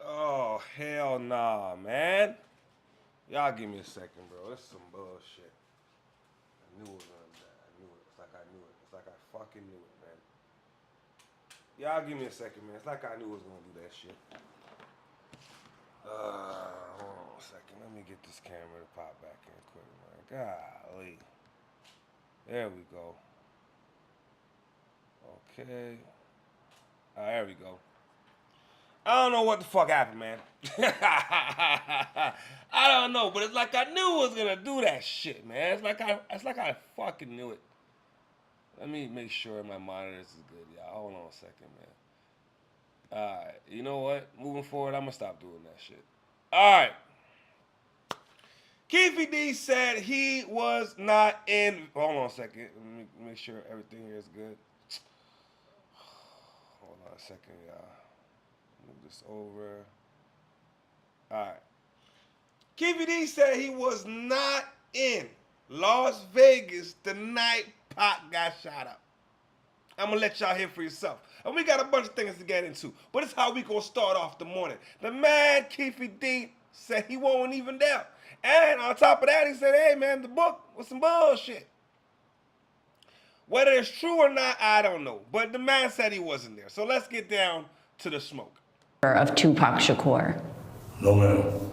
Oh, hell nah, man. Y'all give me a second, bro. This is some bullshit. I knew it was gonna die. I knew it. It's like I knew it. It's like I fucking knew it, man. Y'all give me a second, man. It's like I knew it was gonna do that shit. Hold on a second. Let me get this camera to pop back in quick, man. Golly. There we go. Okay. There we go. I don't know what the fuck happened, man. I don't know, but it's like I knew it was gonna do that shit, man. It's like I fucking knew it. Let me make sure my monitor is good, y'all. Hold on a second, man. Alright, you know what? Moving forward, I'm gonna stop doing that shit. Alright. Keefe D said he was not in. Hold on a second. Let me make sure everything here is good. Hold on a second, y'all. Move this over. Alright. Keefe D said he was not in Las Vegas the night Pac got shot up. I'm gonna let y'all hear for yourself. And we got a bunch of things to get into, but it's how we gonna start off the morning. The man Keefe D said he wasn't even there. And on top of that, he said, hey man, the book was some bullshit. Whether it's true or not, I don't know. But the man said he wasn't there. So let's get down to the smoke. Of Tupac Shakur. No ma'am.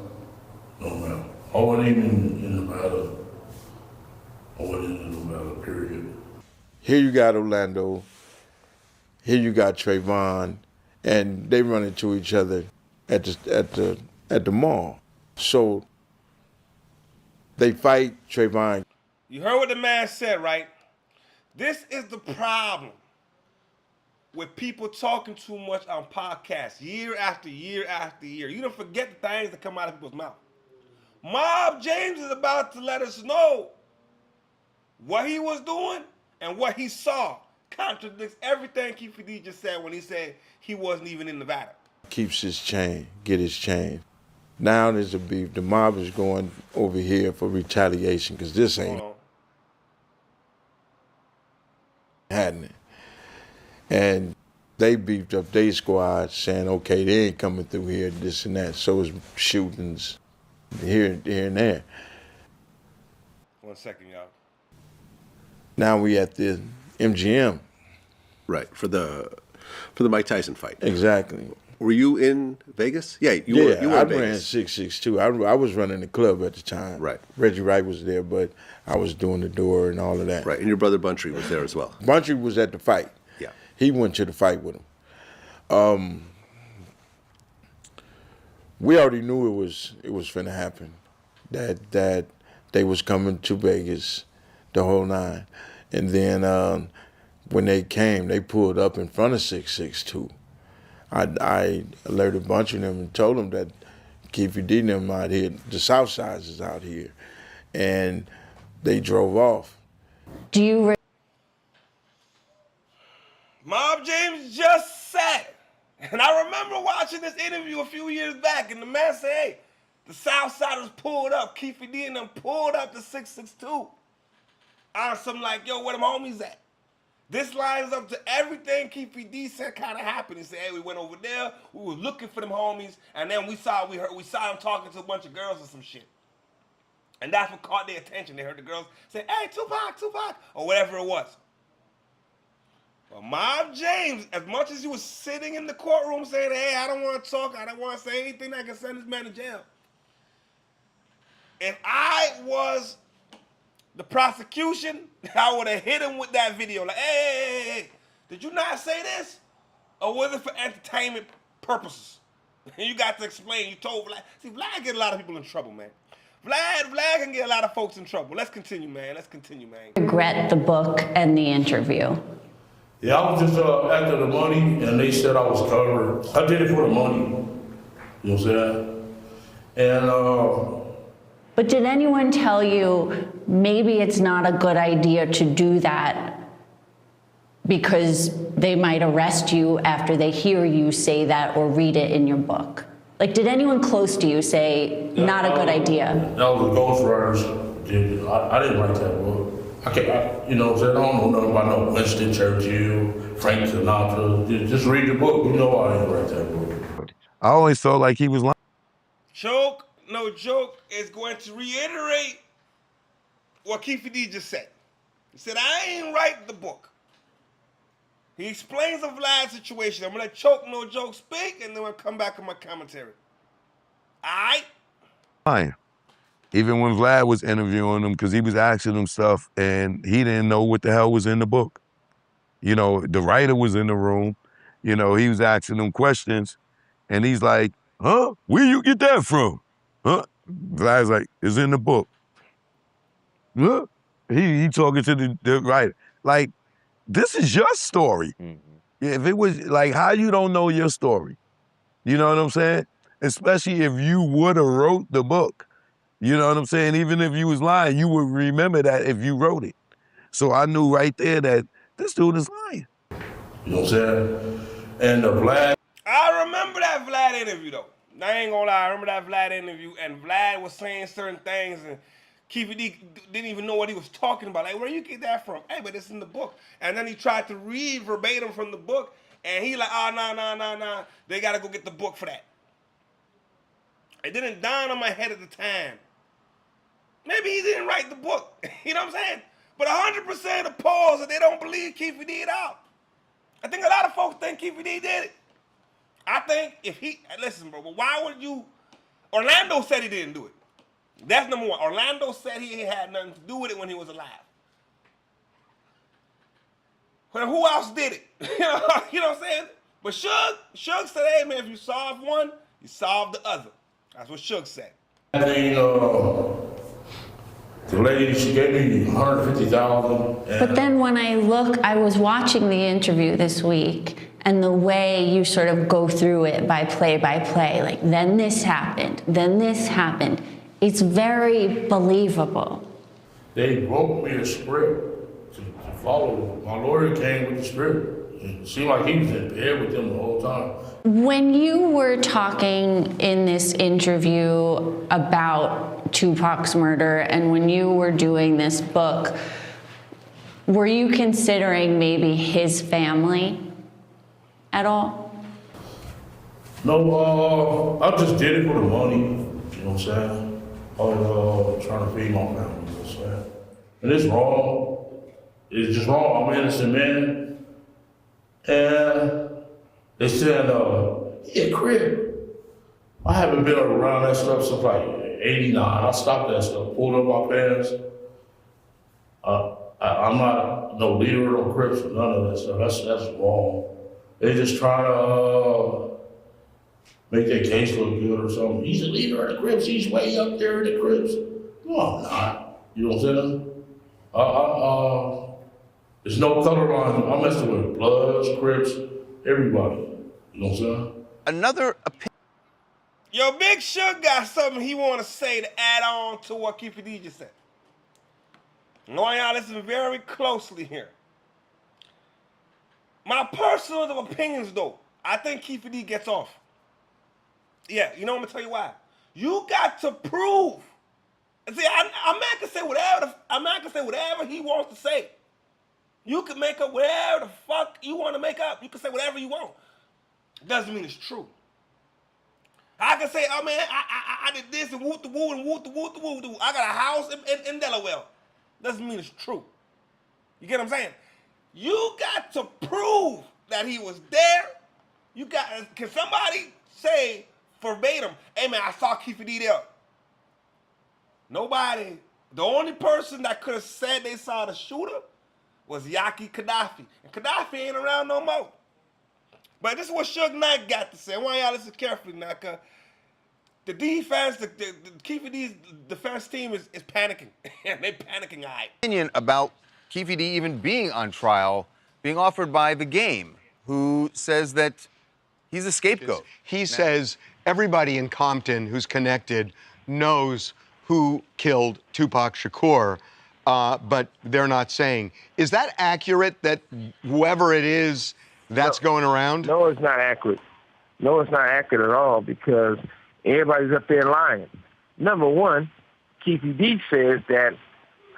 No ma'am. I wasn't even in the battle. I wasn't in the battle, period. Here you got Orlando. Here you got Trayvon, and they run into each other at the mall. So they fight. Trayvon. You heard what the man said, right? This is the problem with people talking too much on podcasts year after year after year. You don't forget the things that come out of people's mouth. Mob James is about to let us know what he was doing and what he saw contradicts everything Keefe D just said when he said he wasn't even in Nevada. Keeps his chain, get his chain. Now there's a beef. The mob is going over here for retaliation because this ain't happening. And they beefed up their squad saying, okay, they ain't coming through here, this and that. So it's shootings here and there. 1 second, y'all. Now we at the MGM. Right, for the Mike Tyson fight. Exactly. Were you in Vegas? Yeah, you were I in ran Vegas. 662. I was running the club at the time. Right. Reggie Wright was there, but I was doing the door and all of that. Right, and your brother Buntry was there as well. Buntry was at the fight. Yeah. He went to the fight with him. We already knew it was finna happen. That they was coming to Vegas, the whole nine. And then when they came, they pulled up in front of 662. I alerted a bunch of them and told them that Keefe D and them out here, the South Sides is out here. And they drove off. Do you Mob James just said, and I remember watching this interview a few years back, and the man said, hey, the Southsiders pulled up, Keefe D and them pulled up to 662. On some like, yo, where them homies at? This lines up to everything Keefe D said kind of happened. He said, hey, we went over there, we were looking for them homies, and then we saw them talking to a bunch of girls or some shit. And that's what caught their attention. They heard the girls say, hey, Tupac, or whatever it was. Well, Mob James, as much as he was sitting in the courtroom saying, hey, I don't want to talk, I don't want to say anything that can send this man to jail. If I was the prosecution, I would have hit him with that video. Like, hey, did you not say this? Or was it for entertainment purposes? You got to explain. You told Vlad. See, Vlad get a lot of people in trouble, man. Vlad can get a lot of folks in trouble. Let's continue, man. regret the book and the interview? Yeah, I was just after the money, and they said I was covered. I did it for the money. You know what I'm saying? And But did anyone tell you maybe it's not a good idea to do that because they might arrest you after they hear you say that or read it in your book? Like, did anyone close to you say, not a good idea? That was a ghostwriter's. I didn't write that book. You know what I'm saying? I don't know nothing about no Winston Churchill, Frank Sinatra. Just read the book. You know I didn't write that book. I always felt like he was lying. Choke, no joke, is going to reiterate what Keefe D just said. He said, I ain't write the book. He explains the Vlad situation. I'm going to Choke, no joke, speak, and then we'll come back with my commentary. All right? Lying. Even when Vlad was interviewing him, because he was asking him stuff and he didn't know what the hell was in the book. You know, the writer was in the room. You know, he was asking him questions and he's like, huh? Where you get that from? Huh? Vlad's like, it's in the book. Huh? He talking to the writer. Like, this is your story. Mm-hmm. If it was, like, how you don't know your story? You know what I'm saying? Especially if you would have wrote the book. You know what I'm saying? Even if you was lying, you would remember that if you wrote it. So I knew right there that this dude is lying. You know what I'm saying? And the Vlad. I remember that Vlad interview, though. I ain't gonna lie, I remember that Vlad interview, and Vlad was saying certain things, and Keefe D didn't even know what he was talking about. Like, where you get that from? Hey, but it's in the book. And then he tried to read verbatim from the book, and he like, oh, nah. They gotta go get the book for that. It didn't dawn on my head at the time. Maybe he didn't write the book. You know what I'm saying? But 100% of polls that they don't believe Keefe D it out. I think a lot of folks think Keefe D did it. I think if he, listen, bro, but why would you, Orlando said he didn't do it. That's number one. Orlando said he had nothing to do with it when he was alive. Well, who else did it? You know what I'm saying? But Suge said, hey, man, if you solve one, you solve the other. That's what Suge said. I think the lady, she gave me $150,000. But then when I was watching the interview this week, and the way you sort of go through it by play, like, then this happened, it's very believable. They wrote me a script to follow. My lawyer came with the script. It seemed like he was in bed with them the whole time. When you were talking in this interview about Tupac's murder, and when you were doing this book, were you considering maybe his family at all? No, I just did it for the money. You know what I'm saying? I was trying to feed my family. You know what I'm saying? And it's wrong. It's just wrong. I'm an innocent man. And they said Yeah, Crip. I haven't been around that stuff since like 89. I stopped that stuff, pulled up my pants. I'm not no leader, no Crips, or none of that stuff. That's wrong. They just trying to make their case look good or something. He's a leader of the Crips. He's way up there in the Crips. No, I'm not. You know what I'm saying? There's no color line. I'm messing with Bloods, Crips, everybody. You know what I'm saying? Another opinion. Yo, Big Suge got something he want to say to add on to what Keefe D just said. I want y'all listen very closely here. My personal opinions, though, I think Keefe D gets off. Yeah, you know I'm gonna tell you why. You got to prove. See, a man can say whatever. A man can say whatever he wants to say. You can make up whatever the fuck you want to make up. You can say whatever you want. Doesn't mean it's true. I can say, oh man, I did this and whoop the woo and whoop the whoop the woo. I got a house in Delaware. Doesn't mean it's true. You get what I'm saying? You got to prove that he was there. Can somebody say verbatim, hey man, I saw Keefe D there? Nobody. The only person that could have said they saw the shooter was Yaki Gaddafi. And Gaddafi ain't around no more. But this is what Suge Knight got to say. I want y'all to listen carefully now, because the defense, the Keefe D's defense team is panicking. They panicking, all right. Opinion about Keefe D even being on trial, being offered by The Game, who says that he's a scapegoat. He says everybody in Compton who's connected knows who killed Tupac Shakur, but they're not saying. Is that accurate, that whoever it is that's going around? No, it's not accurate. No, it's not accurate at all, because everybody's up there lying. Number one, Keefe D says that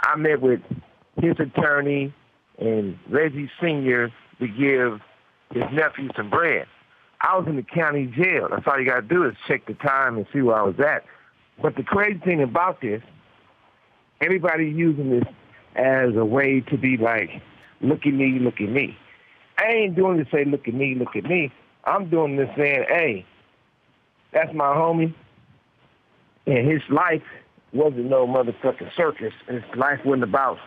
I met with his attorney and Reggie Sr. to give his nephew some bread. I was in the county jail. That's all you got to do is check the time and see where I was at. But the crazy thing about this, everybody's using this as a way to be like, look at me, look at me. I ain't doing this to say, look at me, look at me. I'm doing this saying, hey, that's my homie, and his life wasn't no motherfucking circus, and his life wasn't about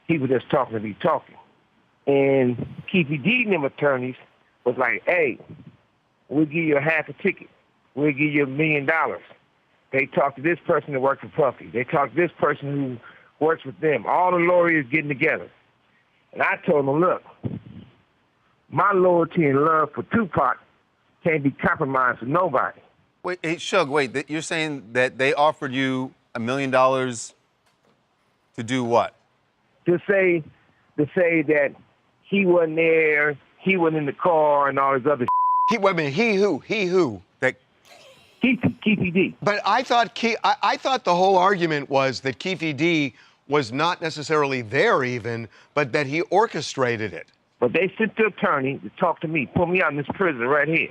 people just talking to be talking. And Keefe D and them attorneys was like, hey, we'll give you a half a ticket. We'll give you $1 million. They talked to this person that worked for Puffy. They talked to this person who works with them. All the lawyers getting together. And I told them, look, my loyalty and love for Tupac can't be compromised with nobody. Wait, hey, Suge, wait, you're saying that they offered you $1 million to do what? To say that he wasn't there, he wasn't in the car, and all this other Wait a minute, he who? That Keefe D. But I thought the whole argument was that Keefe D was not necessarily there even, but that he orchestrated it. But they sent the attorney to talk to me, put me out in this prison right here.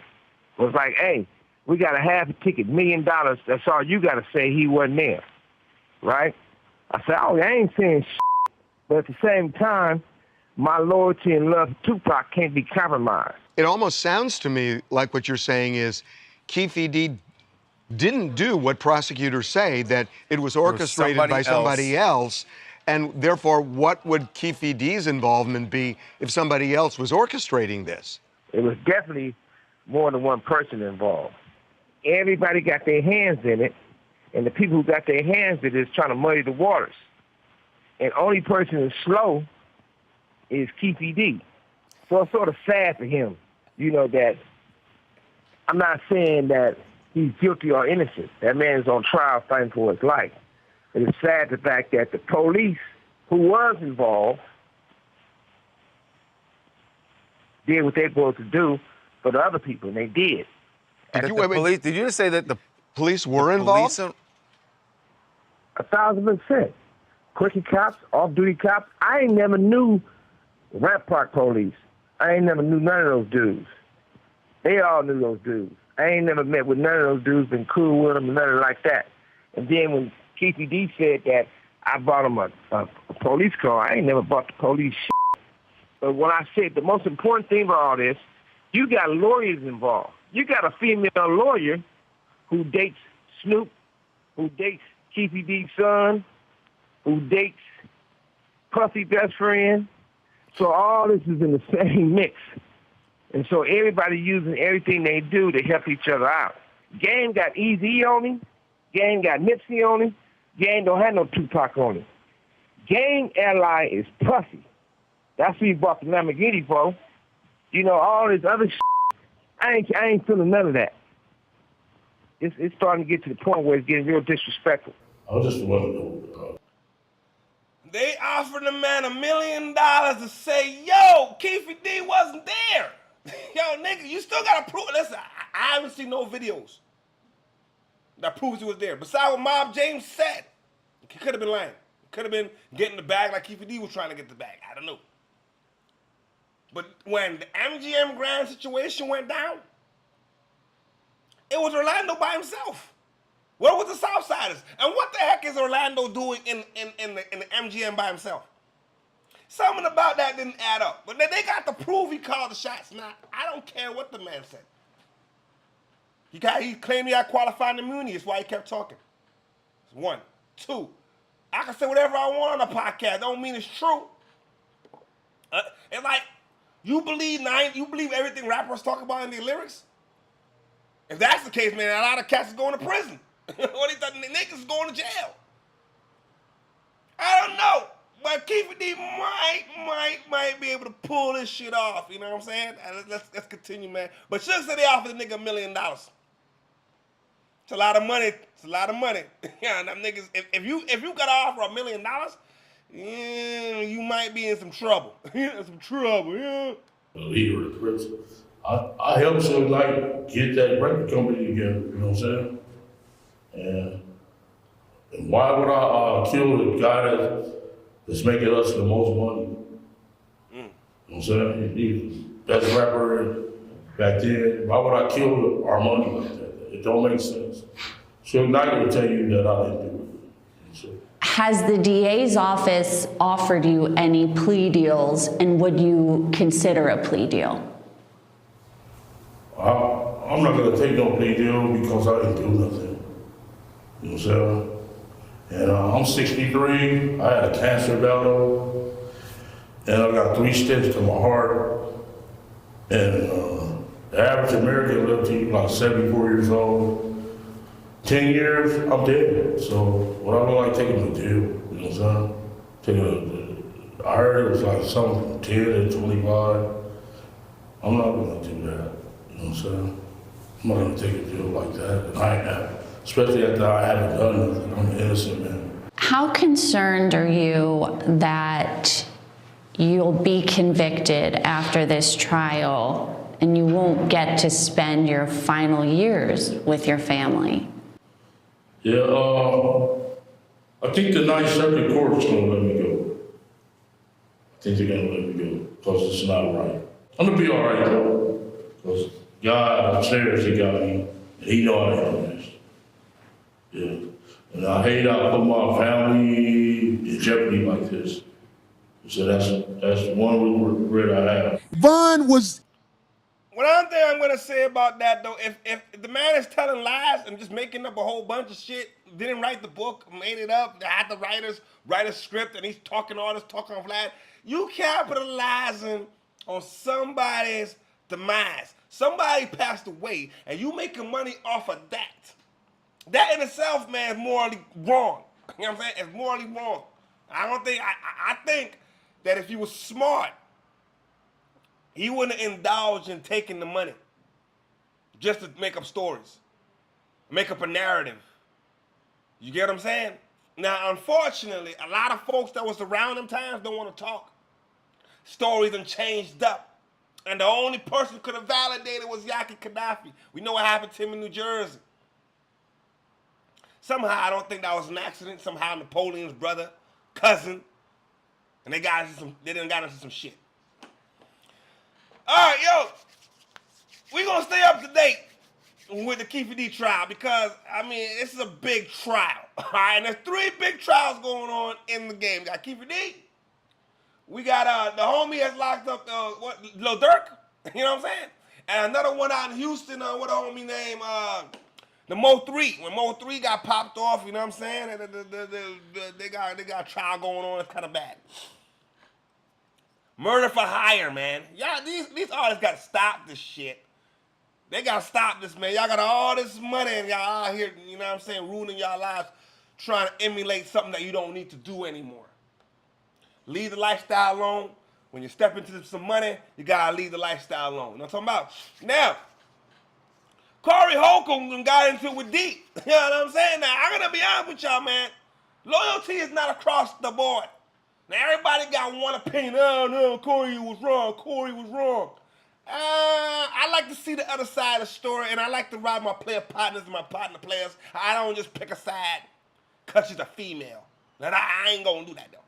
It was like, hey, we got a half a ticket, $1 million. That's all you got to say, he wasn't there, right? I said, oh, I ain't saying shit. But at the same time, my loyalty and love for Tupac can't be compromised. It almost sounds to me like what you're saying is Keefe D didn't do what prosecutors say, that it was orchestrated by somebody else. And therefore, what would Keefe D's involvement be if somebody else was orchestrating this? It was definitely more than one person involved. Everybody got their hands in it, and the people who got their hands in it is trying to muddy the waters. And only person who's slow is Keefe D. So it's sort of sad for him, you know, that I'm not saying that he's guilty or innocent. That man is on trial fighting for his life. It is sad the fact that the police who was involved did what they were supposed to do for the other people, and they did. did you just say that the police were involved? 1,000%. Quickie cops, off-duty cops. I ain't never knew Rap Park police. I ain't never knew none of those dudes. They all knew those dudes. I ain't never met with none of those dudes, been cool with them, nothing like that. And then when Keefe D said that I bought him a police car, I ain't never bought the police shit. But when I said the most important thing about all this, you got lawyers involved. You got a female lawyer who dates Snoop, who dates Keefe D's son, who dates Puffy best friend. So all this is in the same mix. And so everybody using everything they do to help each other out. Game got Easy on him. Game got Nipsey on him. Game don't have no Tupac on him. Game ally is Puffy. That's who he bought the Lamborghini for. You know, all this other shit, I ain't feeling none of that. It's starting to get to the point where it's getting real disrespectful. I just want to know. They offered the man $1 million to say, yo, Keefe D wasn't there. Yo, nigga, you still gotta prove. Listen, I haven't seen no videos that proves he was there. Besides what Mob James said, he could have been lying. Could have been getting the bag like Keefe D was trying to get the bag. I don't know. But when the MGM Grand situation went down, it was Orlando by himself. Where was the Southsiders? And what the heck is Orlando doing in the MGM by himself? Something about that didn't add up. But they got to prove he called the shots. Now, I don't care what the man said. He claimed he had qualifying immunity. That's why he kept talking. That's one. Two, I can say whatever I want on a podcast. Don't mean it's true. It's like, you believe everything rappers talk about in their lyrics? If that's the case, man, a lot of cats is going to prison. What he thought, niggas is going to jail. I don't know. But Keefe D might be able to pull this shit off. You know what I'm saying? Let's continue, man. But Suge said they offered the nigga $1 million. It's a lot of money. It's a lot of money. Yeah, them niggas. If you got to offer $1 million, yeah, you might be in some trouble. Some trouble. Yeah. The leader of the Crips. I helped Suge Knight get that record company together. You know what I'm saying? And why would I kill the guy that's making us the most money? You know what I'm saying? He best rapper back then. Why would I kill our money like that? It don't make sense. Suge Knight will tell you that I didn't do it. So, has the DA's office offered you any plea deals, and would you consider a plea deal? I'm not gonna take no plea deal because I didn't do nothing. You know what I'm saying? And I'm 63, I had a cancer battle, and I got 3 stents to my heart. And the average American lives to like 74 years old. 10 years, I'm dead. So what I don't like taking a deal, you know what I'm saying? I heard it was like something from 10 to 25. I'm not gonna do that, you know what I'm saying? I'm not gonna take a deal like that, and I have. Especially after I haven't done nothing. I'm an innocent man. How concerned are you that you'll be convicted after this trial and you won't get to spend your final years with your family? Yeah, I think the Ninth Circuit Court is gonna let me go. I think they're gonna let me go, because it's not right. I'm gonna be all right though, because God upstairs, he got me, and he know I am this. Yeah, and I hate I put my family in jeopardy like this. So that's one regret I have. Vaughn was. One thing I'm gonna say about that though, if the man is telling lies and just making up a whole bunch of shit, didn't write the book, made it up, had the writers write a script, and he's talking all this talking on flat, you capitalizing on somebody's demise. Somebody passed away, and you making money off of that. That in itself, man, is morally wrong. You know what I'm saying? It's morally wrong. I think that if he was smart, he wouldn't indulge in taking the money just to make up stories, make up a narrative. You get what I'm saying? Now, unfortunately, a lot of folks that was around them times don't want to talk. Stories done changed up. And the only person who could have validated was Yaki Gaddafi. We know what happened to him in New Jersey. Somehow, I don't think that was an accident. Somehow, Napoleon's brother, cousin, and they got into some shit. All right, yo, we gonna stay up to date with the Keefe D trial because, I mean, this is a big trial, all right? And there's 3 big trials going on in the game. We got Keefe D, we got the homie that's locked up, Lil Durk, you know what I'm saying? And another one out in Houston, what a homie name, the Mo 3. When Mo 3 got popped off, you know what I'm saying? They got a trial going on. It's kind of bad. Murder for hire, man. Y'all, these artists got to stop this shit. They got to stop this, man. Y'all got all this money and y'all out here, you know what I'm saying, ruining y'all lives, trying to emulate something that you don't need to do anymore. Leave the lifestyle alone. When you step into some money, you got to leave the lifestyle alone. You know what I'm talking about? Now, Corey Holcomb got into it with D. You know what I'm saying? Now, I'm going to be honest with y'all, man. Loyalty is not across the board. Now, everybody got one opinion. Oh, no, Corey was wrong. Corey was wrong. I like to see the other side of the story, and I like to ride my player partners and my partner players. I don't just pick a side because she's a female. Now, I ain't going to do that, though.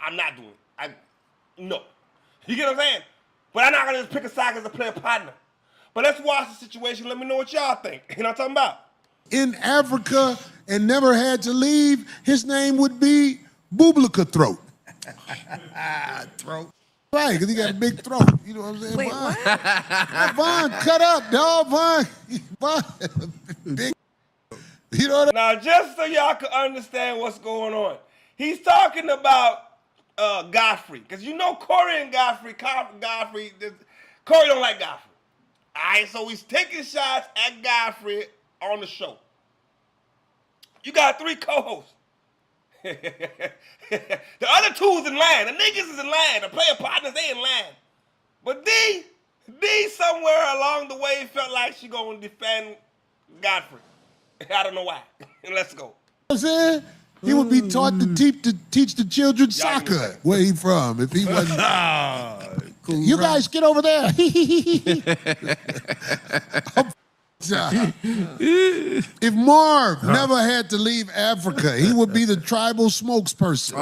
I'm not doing it. No. You get what I'm saying? But I'm not going to just pick a side as a player partner. But let's watch the situation. Let me know what y'all think. You know what I'm talking about? In Africa and never had to leave, his name would be Bublicka Throat. Throat. Right, because he got a big throat. You know what I'm saying? Wait, Von. what? Von, cut up, dog. Von. Big. You know what Now, just so y'all can understand what's going on, he's talking about Godfrey. Because you know Corey and Godfrey, Corey don't like Godfrey. All right, so he's taking shots at Godfrey on the show. You got 3 co-hosts. The other 2 is in line. The niggas is in line. The player partners, they in line. But D somewhere along the way felt like she gonna defend Godfrey. I don't know why. Let's go. I'm saying? He would be taught to teach the children soccer. Where he from? If he wasn't. Cool, you guys get over there. If Marv never had to leave Africa, he would be the tribal spokesperson.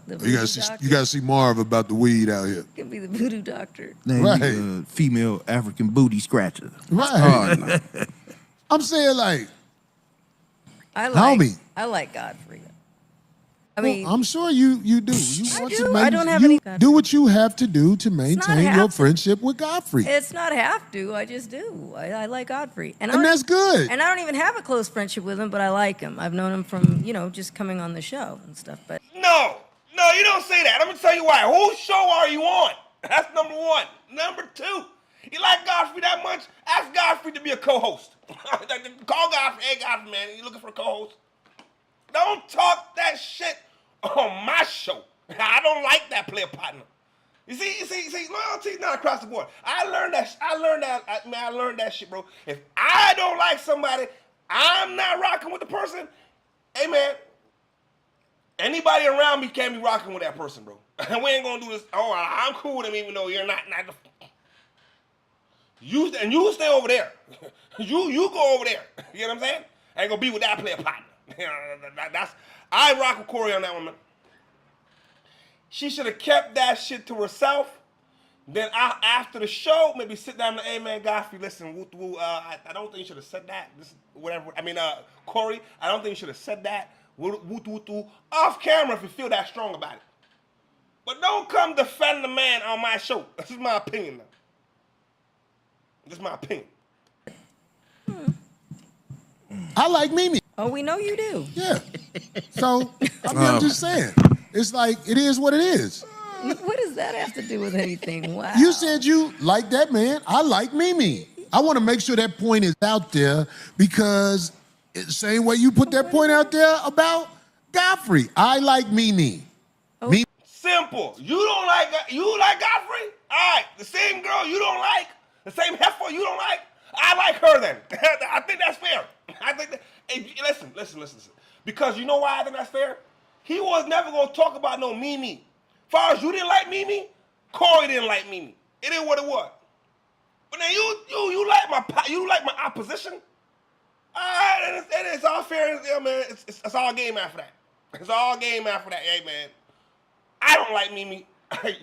You gotta see Marv about the weed out here. Could be the voodoo doctor. Right. Female African booty scratcher. Right. I'm saying like, homie. I like Godfrey. I mean, I'm sure you do. I don't have any. Do what you have to do to maintain your friendship with Godfrey. It's not have to. I just do. I like Godfrey, and that's good. And I don't even have a close friendship with him, but I like him. I've known him from just coming on the show and stuff. But no, you don't say that. I'm gonna tell you why. Whose show are you on? That's number 1. Number 2, you like Godfrey that much? Ask Godfrey to be a co-host. Call Godfrey. Hey, Godfrey, man, you looking for a co-host? Don't talk that shit on my show. I don't like that player partner. You see, loyalty is not across the board. I learned that shit, bro. If I don't like somebody, I'm not rocking with the person. Hey, man, anybody around me can't be rocking with that person, bro. We ain't gonna do this. Oh, I'm cool with him, even though you're not the. You stay over there. You go over there. You know what I'm saying? I ain't gonna be with that player partner. I rock with Corey on that one, man. She should have kept that shit to herself. Then after the show, maybe sit down and, hey, man, Godfrey, listen, I don't think you should have said that. Corey, I don't think you should have said that. Off camera if you feel that strong about it. But don't come defend the man on my show. This is my opinion, though. This is my opinion. I like Mimi. Oh, we know you do. Yeah. So, I'm just saying. It's like, it is what it is. What does that have to do with anything? Wow. You said you like that man. I like Mimi. I want to make sure that point is out there because it's the same way you put that point out there about Godfrey. I like Mimi. Oh. Mimi. Simple. You like Godfrey? All right. The same girl you don't like, the same heifer you don't like, I like her then. I think that's fair. I think that. Hey, listen. Because you know why I think that's fair? He was never gonna talk about no Mimi. Far as you didn't like Mimi, Corey didn't like Mimi. It is what it was. But then you like my opposition. All right, it's all fair. Yeah, man. It's all game after that. It's all game after that. Hey, man. I don't like Mimi.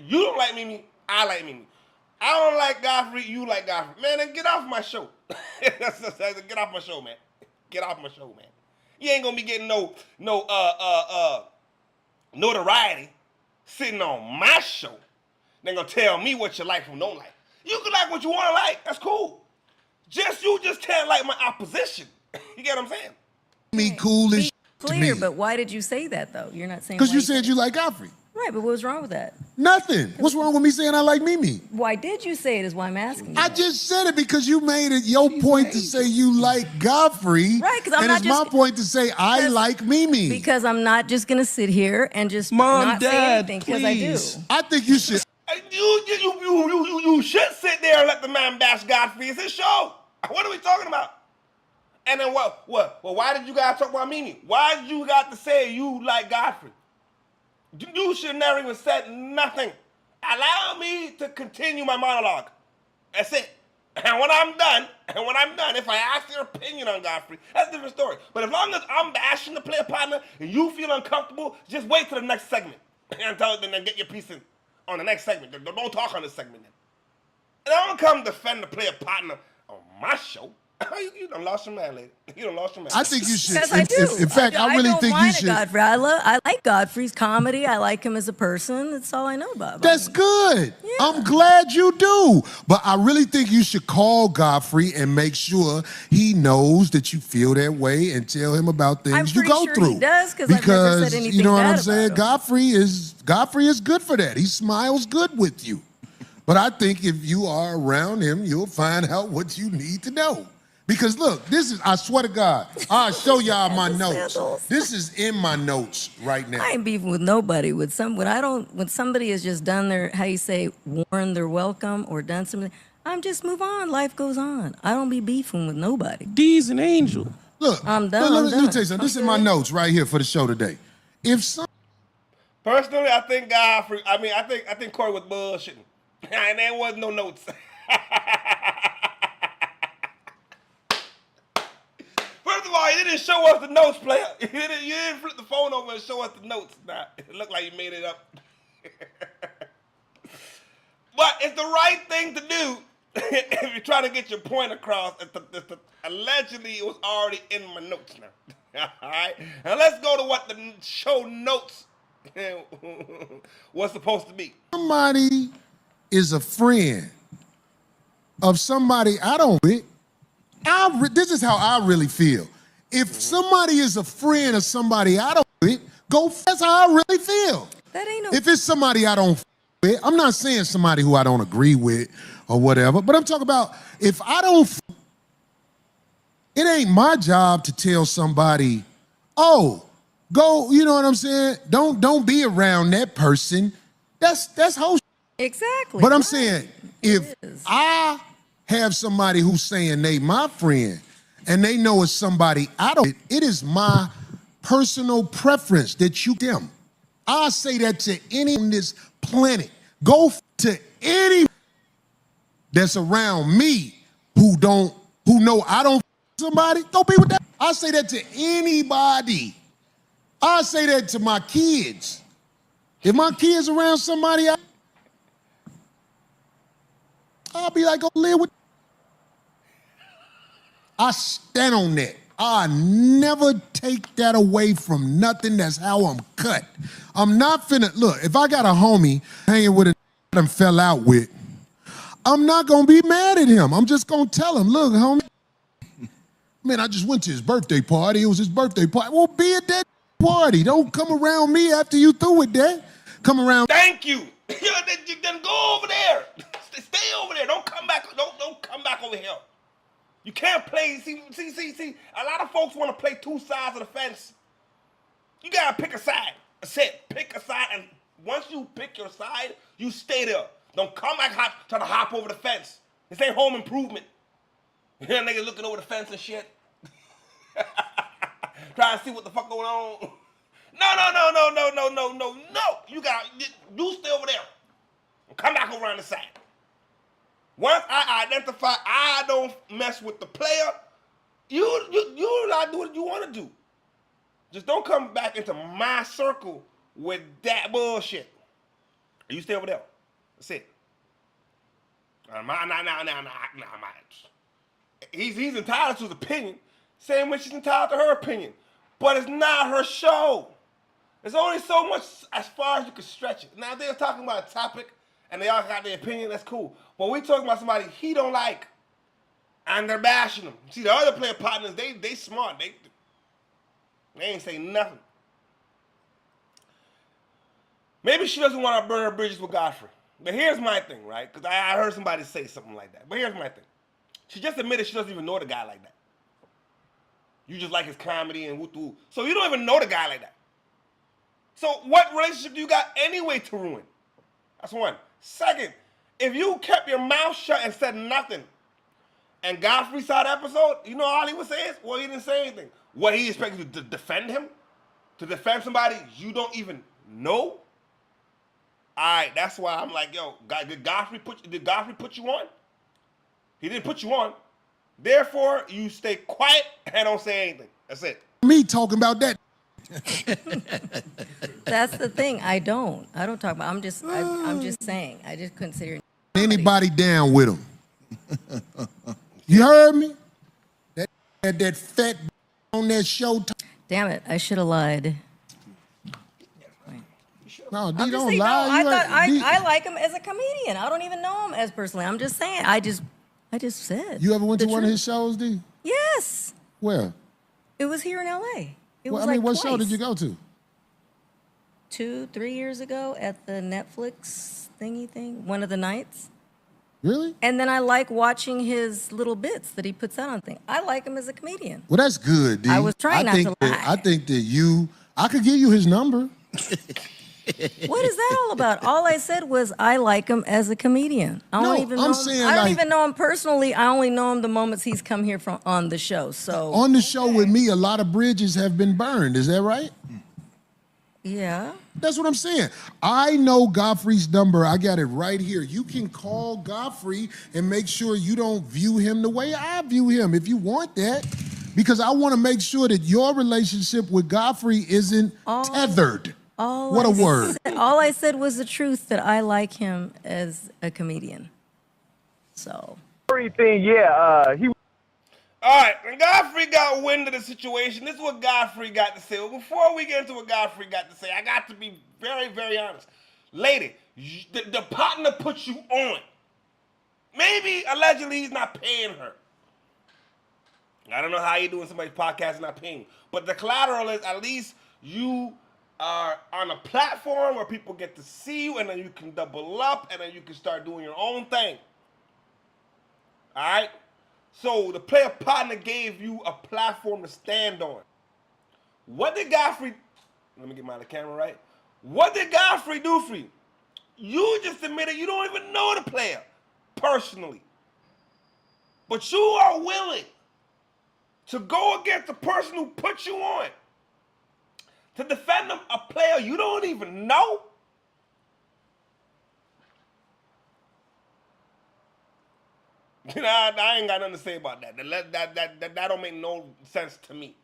You don't like Mimi. I like Mimi. I don't like Godfrey. You like Godfrey. Man, then get off my show. Get off my show, man. Get off my show, man. You ain't gonna be getting no notoriety sitting on my show. They're gonna tell me what you like from don't like. You can like what you want to like. That's cool. You just can't like my opposition. You get what I'm saying? Me cool as to me. Clear, but why did you say that though? You're not saying Because why you said you like Godfrey. Right, but what was wrong with that? Nothing. What's wrong with me saying I like Mimi? Why did you say it is why I'm asking you. I just said it because you made it your point to say you like Godfrey. Right, because I'm and not it's just... my point to say I like Mimi. Because I'm not just going to sit here and just not say anything, because I do. I think you should. You should sit there and let the man bash Godfrey. It's his show. What are we talking about? And then what? Well, why did you guys talk about Mimi? Why did you got to say you like Godfrey? You should never even said nothing. Allow me to continue my monologue. That's it. And when I'm done, if I ask your opinion on Godfrey, that's a different story. But as long as I'm bashing the player partner and you feel uncomfortable, just wait till the next segment and then get your piece in on the next segment. Don't talk on this segment then. And I don't come defend the player partner on my show. You done lost your man, lady. You done lost your man. I think you should. Because I do. In fact, I really think you should. Godfrey. I like Godfrey's comedy. I like him as a person. That's all I know about him. That's good. Yeah. I'm glad you do. But I really think you should call Godfrey and make sure he knows that you feel that way and tell him about things you go through. He does, because I've never said anything you know what bad I'm saying? about him. Godfrey is good for that. He smiles good with you. But I think if you are around him, you'll find out what you need to know. Because look, I swear to God, I'll show y'all my notes. This is in my notes right now. I ain't beefing with nobody. When somebody has just done worn their welcome or done something, I'm just move on. Life goes on. I don't be beefing with nobody. D's an angel. Look, I'm done. Let me tell you something. This is my notes right here for the show today. Personally, I think Godfrey. I think Corey was bullshitting, and there was no notes. First of all, you didn't show us the notes, player. You didn't flip the phone over and show us the notes. Nah, it looked like you made it up. But it's the right thing to do if you're trying to get your point across. Allegedly, it was already in my notes now. All right? Now let's go to what the show notes was supposed to be. Somebody is a friend of somebody I don't with. This is how I really feel. If somebody is a friend of somebody I don't with, that's how I really feel. That ain't no. If it's somebody I don't with, I'm not saying somebody who I don't agree with or whatever, but I'm talking about if I don't, it ain't my job to tell somebody, oh, go, you know what I'm saying? Don't be around that person. That's whole. Exactly. But I'm saying if I have somebody who's saying they my friend and they know it's somebody I don't, it is my personal preference that you them. I say that to any on this planet. Go to any that's around me who know I don't somebody, don't be with that. I say that to anybody. I say that to my kids. If my kids around somebody, I'll be like, go live with. I stand on that. I never take that away from nothing. That's how I'm cut. I'm not finna, look, if I got a homie hanging with a that fell out with, I'm not gonna be mad at him. I'm just gonna tell him, look, homie, man, I just went to his birthday party. It was his birthday party. Well, be at that party. Don't come around me after you through with that. Come around. Thank you. Then go over there. Stay over there. Don't come back. Don't come back over here. You can't play. See. A lot of folks want to play two sides of the fence. You gotta pick a side. That's it. Pick a side, and once you pick your side, you stay there. Don't come back try to hop over the fence. This ain't Home Improvement. You hear niggas looking over the fence and shit. Trying to see what the fuck going on. No. You stay over there. Come back around the side. Once I identify I don't mess with the player, you allowed to do what you want to do. Just don't come back into my circle with that bullshit. You stay over there. That's it. He's entitled to his opinion, same way she's entitled to her opinion. But it's not her show. There's only so much as far as you can stretch it. Now they're talking about a topic, and they all got their opinion. That's cool. But we talking about somebody he don't like, and they're bashing him. See, the other player partners, they smart. They ain't say nothing. Maybe she doesn't want to burn her bridges with Godfrey. But here's my thing, right? Because I heard somebody say something like that. But here's my thing. She just admitted she doesn't even know the guy like that. You just like his comedy and woo-woo. So you don't even know the guy like that. So what relationship do you got anyway to ruin? That's one. Second, if you kept your mouth shut and said nothing, and Godfrey saw the episode, you know all he would say is, well, he didn't say anything. What, he expected you to defend him? To defend somebody you don't even know? Alright, that's why I'm like, yo, did Godfrey put you on? He didn't put you on. Therefore, you stay quiet and don't say anything. That's it. Me talking about that. That's the thing. I don't talk about. I'm just saying. I just couldn't sit here. Anybody down with him? You heard me? That fat on that show. Damn it! I should have lied. No, D I'm just don't saying, lie. no, I like him as a comedian. I don't even know him as personally. I'm just saying. I just said. You ever went to one of truth. his shows, D? Yes. Where? It was here in L.A. It was I mean, like what show twice. did you go to? 2-3 years ago at the Netflix thingy thing, one of the nights. Really? And then I like watching his little bits that he puts out on things. I like him as a comedian. Well, that's good, D. I was trying not to lie. I think that I could give you his number. What is that all about? All I said was I like him as a comedian. I don't even know him personally. I only know him the moments he's come here from on the show. So on the show with me, a lot of bridges have been burned. Is that right? Yeah. That's what I'm saying. I know Godfrey's number. I got it right here. You can call Godfrey and make sure you don't view him the way I view him if you want that. Because I want to make sure that your relationship with Godfrey isn't tethered. What a word. All I said was the truth, that I like him as a comedian. So. Everything, yeah. He. All right, when Godfrey got wind of the situation, this is what Godfrey got to say. Well, before we get into what Godfrey got to say, I got to be very, very honest. Lady, the partner put you on. Maybe, allegedly, he's not paying her. I don't know how you doing somebody's podcast and not paying. But the collateral is at least you are on a platform where people get to see you, and then you can double up, and then you can start doing your own thing. All right? So the player partner gave you a platform to stand on. What did Godfrey, let me get my camera right. What did Godfrey do for you? You just admitted you don't even know the player personally. But you are willing to go against the person who put you on, to defend a player you don't even know? I ain't got nothing to say about that. That don't make no sense to me.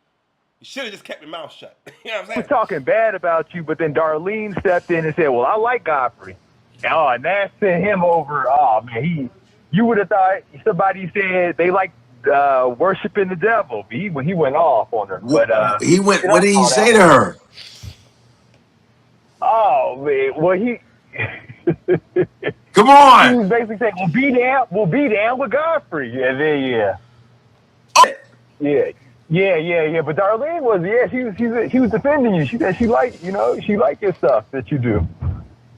You should have just kept your mouth shut. You know what I'm saying? was talking bad about you, but then Darlene stepped in and said, well, I like Godfrey. And that sent him over. Oh, man, you would have thought somebody said they like worshiping the devil. When he went off on her. But what did he say to her? Oh, man. Well, Come on. He was basically saying, we'll be down with Godfrey. And then, yeah. But Darlene was, she was defending you. She said she liked your stuff that you do.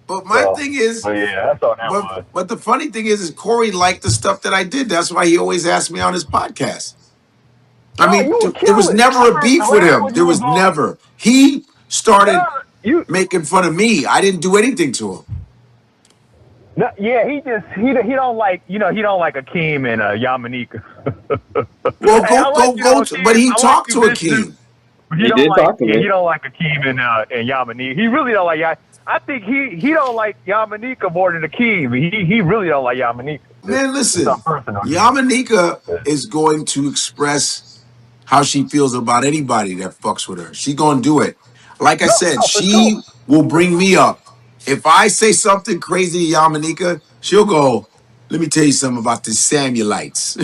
But my thing is, that's all that was. But the funny thing is Corey liked the stuff that I did. That's why he always asked me on his podcast. I mean, there was never a beef with him. There was never. He started making fun of me. I didn't do anything to him. No, yeah, he don't like Akeem and Yamanika. Well, but he talked to Akeem. He don't like Akeem and Yamanika. He really don't like. I think he don't like Yamanika more than Akeem. He really don't like Yamanika. Man, listen, Yamanika is going to express how she feels about anybody that fucks with her. She gonna do it. Like I said, she will bring me up. If I say something crazy to Yamanika, she'll go, let me tell you something about the Samuelites.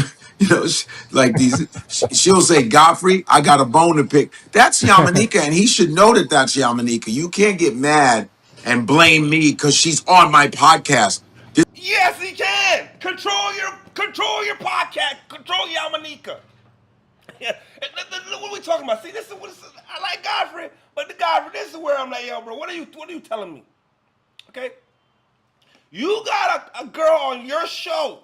She'll say, Godfrey, I got a bone to pick. That's Yamanika, and he should know that that's Yamanika. You can't get mad and blame me because she's on my podcast. Yes, he can. Control your podcast. Control Yamanika. Yeah. What are we talking about? See, this is I like Godfrey, but the Godfrey, this is where I'm like, yo, bro, what are you telling me? Okay? You got a girl on your show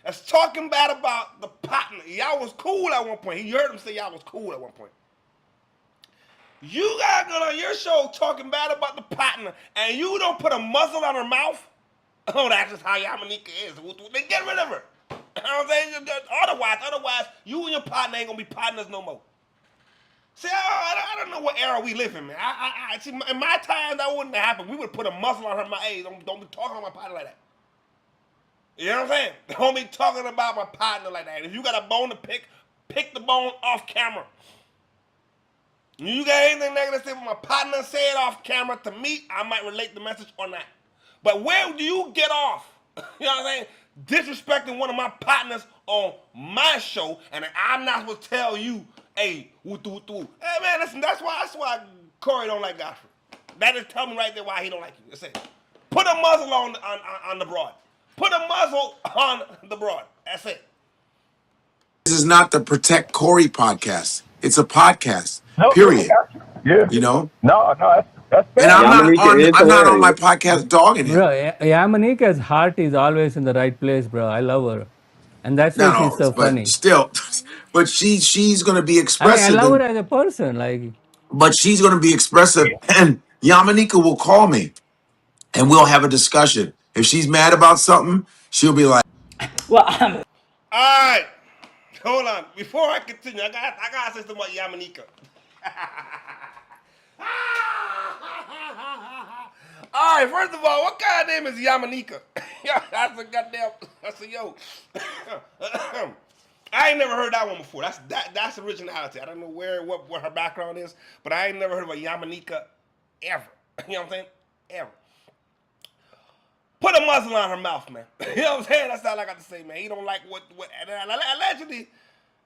that's talking bad about the partner. Y'all was cool at one point. He heard him say y'all was cool at one point. You got a girl on your show talking bad about the partner, and you don't put a muzzle on her mouth? Oh, that's just how Yamanika is. Then get rid of her. You know what I'm saying? Otherwise, you and your partner ain't gonna be partners no more. See, I don't know what era we live in, man. I see, in my time, that wouldn't have happened. We would put a muzzle on her. Hey, don't be talking about my partner like that. You know what I'm saying? Don't be talking about my partner like that. If you got a bone to pick the bone off camera. You got anything negative to say about my partner, say it off camera. To me, I might relate the message or not. But where do you get off? You know what I'm saying? Disrespecting one of my partners on my show, and I'm not supposed to tell you, hey, woo-doo. Hey, man, listen, that's why Corey don't like Godfrey. That just tell me right there why he don't like you. That's it. Put a muzzle on the broad. Put a muzzle on the broad. That's it. This is not the Protect Corey podcast. It's a podcast. No, period. Yeah. You know? No, that's fair. And I'm not on my podcast dogging him. Bro, Yamanika's heart is always in the right place, bro. I love her. And that's why she's so funny. But still, but she's gonna be I expressive. love her as a person. But she's gonna be expressive, and Yamanika will call me, and we'll have a discussion. If she's mad about something, she'll be like, "Well, all right, hold on. Before I continue, I gotta say something about Yamanika." All right, first of all, what kind of name is Yamanika? That's a yo. I ain't never heard that one before. That's originality. I don't know what her background is, but I ain't never heard of a Yamanika ever. You know what I'm saying? Ever. Put a muzzle on her mouth, man. You know what I'm saying? That's all I got to say, man. He don't like what allegedly.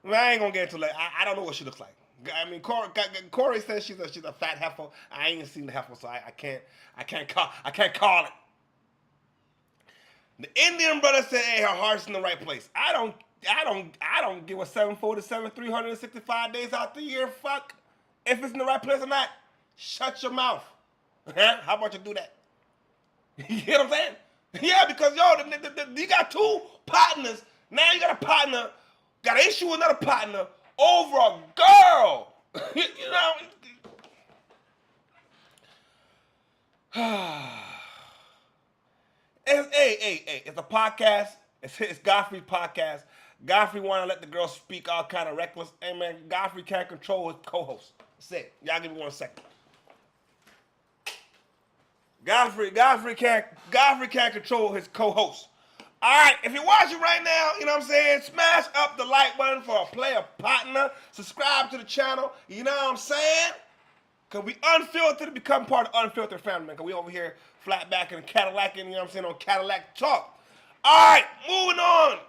Man, I ain't gonna get into I don't know what she looks like. I mean, Corey says she's a fat heifer. I ain't seen the heifer, so I can't call it. The Indian brother said, "Hey, her heart's in the right place." I don't give a 747, 365 days out the year. Fuck if it's in the right place or not. Shut your mouth. How about you do that? You get what I'm saying? Yeah, because you got two partners. Now you got a partner, got an issue with another partner over a girl. You know. It's a podcast. It's Godfrey's podcast. Godfrey want to let the girl speak all kind of reckless. Hey, man, Godfrey can't control his co-host. That's it. Y'all give me 1 second. Godfrey can't control his co-host. All right, if you're watching right now, you know what I'm saying, smash up the like button for a player partner. Subscribe to the channel. You know what I'm saying? Because we Unfiltered to become part of Unfiltered family, man. Because we over here flat back in Cadillac, you know what I'm saying, on Cadillac Talk. All right, moving on.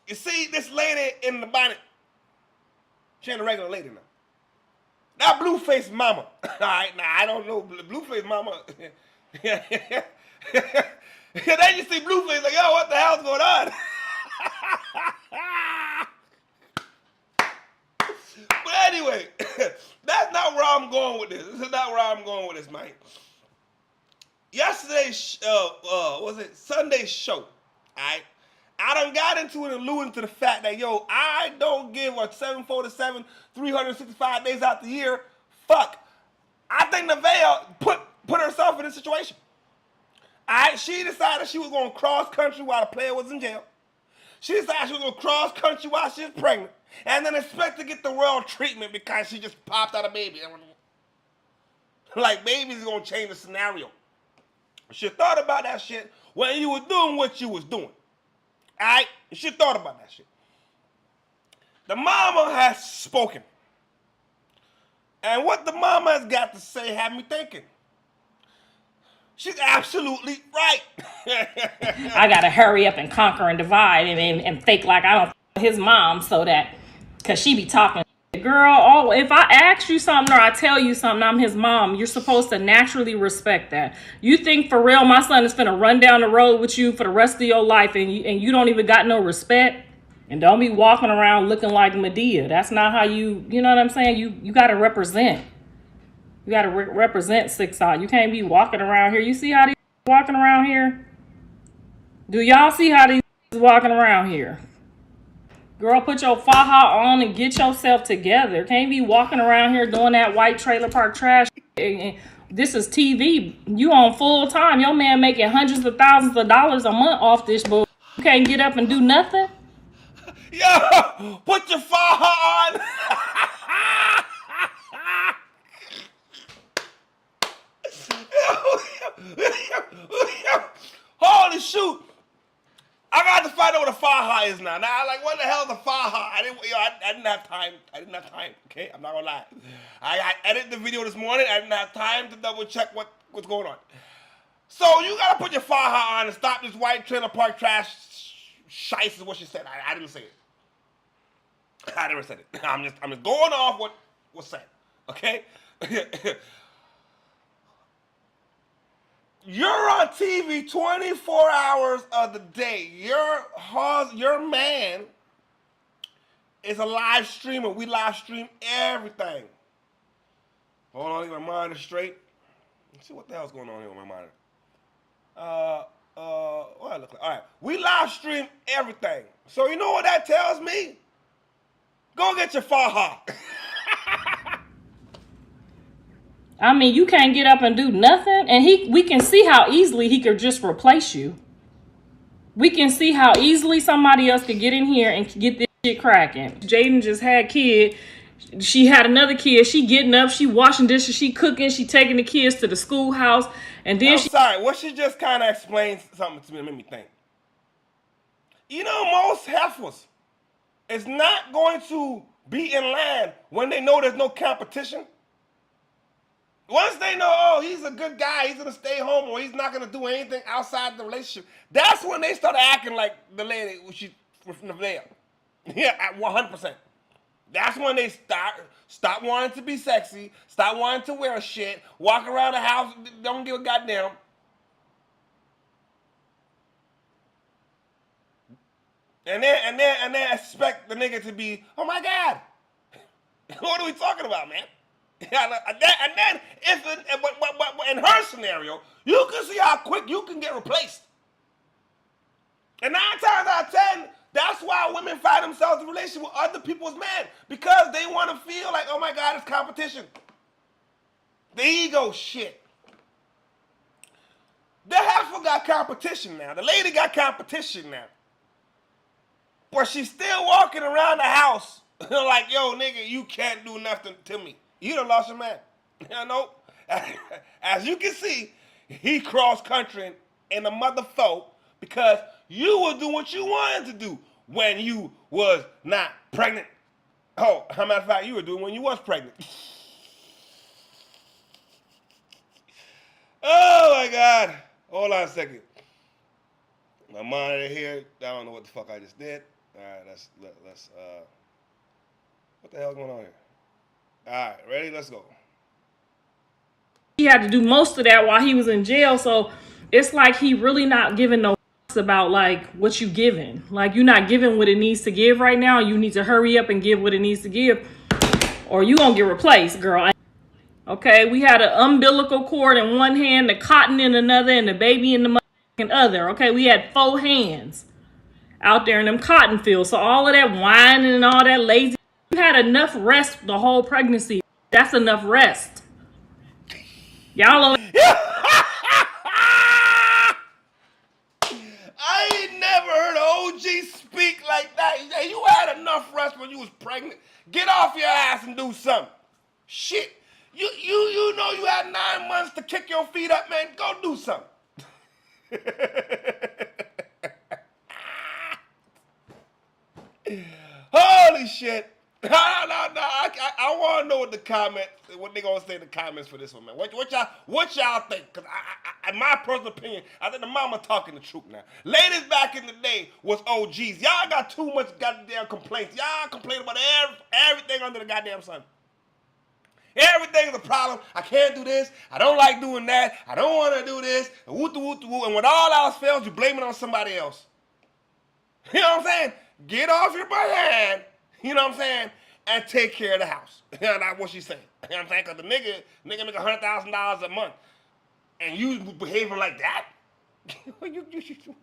You see this lady in the bonnet. She ain't a regular lady now. That Blueface mama. All right, now I don't know Blueface mama. Then you see Blueface like, yo, what the hell's going on? But anyway, that's not where I'm going with this. This is not where I'm going with this, man. Yesterday's, Sunday's show, all right? I done got into it alluding to the fact that, I don't give a 747, 365 days out the year. Fuck. I think Nevaeh put herself in this situation. All right, she decided she was going to cross country while the player was in jail. She decided she was going to cross country while she was pregnant, and then expect to get the royal treatment because she just popped out a baby. Like, baby's going to change the scenario. She thought about that shit when you was doing what you was doing. All right? She thought about that shit. The mama has spoken. And what the mama has got to say had me thinking. She's absolutely right. I got to hurry up and conquer and divide and fake like I don't his mom so that, because she be talking Girl, if I ask you something or I tell you something, I'm his mom. You're supposed to naturally respect that. You think for real my son is finna run down the road with you for the rest of your life and you don't even got no respect? And don't be walking around looking like Medea. That's not how you know what I'm saying? You got to represent. You got to represent 6 eye. You can't be walking around here. You see how these walking around here? Do y'all see how these walking around here? Girl, put your faja on and get yourself together. Can't be walking around here doing that white trailer park trash. This is TV. You on full time. Your man making hundreds of thousands of dollars a month off this bull. You can't get up and do nothing? Yo, put your faja on. Holy shoot. I got to find out what a faja is now. Now, like, what the hell is a faja? I didn't have time. Okay, I'm not gonna lie. I edited the video this morning. I didn't have time to double check what's going on. So you gotta put your faja on and stop this white trailer park trash. Shice is what she said. I didn't say it. I never said it. I'm just going off what was said. Okay. You're on TV 24 hours of the day. Your man is a live streamer. We live stream everything. Hold on, get my monitor straight. Let's see what the hell's going on here with my monitor. What I look like? All right, we live stream everything. So you know what that tells me? Go get your faja. I mean, you can't get up and do nothing. And we can see how easily he could just replace you. We can see how easily somebody else could get in here and get this shit cracking. Jaden just had a kid. She had another kid. She getting up. She washing dishes. She cooking. She taking the kids to the schoolhouse. And then sorry, what she just kind of explained something to me that made me think. You know, most heifers is not going to be in line when they know there's no competition. Once they know, oh, he's a good guy, he's gonna stay home, or he's not gonna do anything outside the relationship, that's when they start acting like the lady from Nevaeh. Yeah, at 100%. That's when they stop wanting to be sexy, stop wanting to wear shit, walk around the house, don't give a goddamn. And then expect the nigga to be, oh my God, what are we talking about, man? And then, in her scenario, you can see how quick you can get replaced. And 9 times out of 10, that's why women find themselves in a relationship with other people's men, because they want to feel like, oh my God, it's competition. The ego shit. The heifer got competition now. The lady got competition now. But she's still walking around the house like, yo, nigga, you can't do nothing to me. You done lost your man. You know? As you can see, he crossed country in the motherfucker because you were doing what you wanted to do when you was not pregnant. Oh, as a matter of fact, you were doing when you was pregnant. Oh my God. Hold on a second. My monitor here, I don't know what the fuck I just did. All right, let's what the hell's going on here? All right, ready? Let's go. He had to do most of that while he was in jail, so it's like he really not giving no about like what you giving. Like you're not giving what it needs to give right now. You need to hurry up and give what it needs to give, or you gonna get replaced, girl. Okay, we had an umbilical cord in one hand, the cotton in another, and the baby in the motherfucking other. Okay, we had 4 hands out there in them cotton fields. So all of that whining and all that lazy, you had enough rest the whole pregnancy. That's enough rest. Y'all I ain't never heard an OG speak like that. You had enough rest when you was pregnant. Get off your ass and do something. Shit. You know you had 9 months to kick your feet up, man. Go do something. Holy shit. No. I want to know what they gonna say in the comments for this one, man. What y'all think? Cause in my personal opinion, I think the mama talking the truth now. Ladies back in the day was OGs. Y'all got too much goddamn complaints. Y'all complain about everything under the goddamn sun. Everything's a problem. I can't do this. I don't like doing that. I don't want to do this. And and when all else fails, you blame it on somebody else. You know what I'm saying? Get off your behind. You know what I'm saying? And take care of the house. That's what she's saying. You know what I'm saying? Because the nigga make $100,000 a month, and you behaving like that.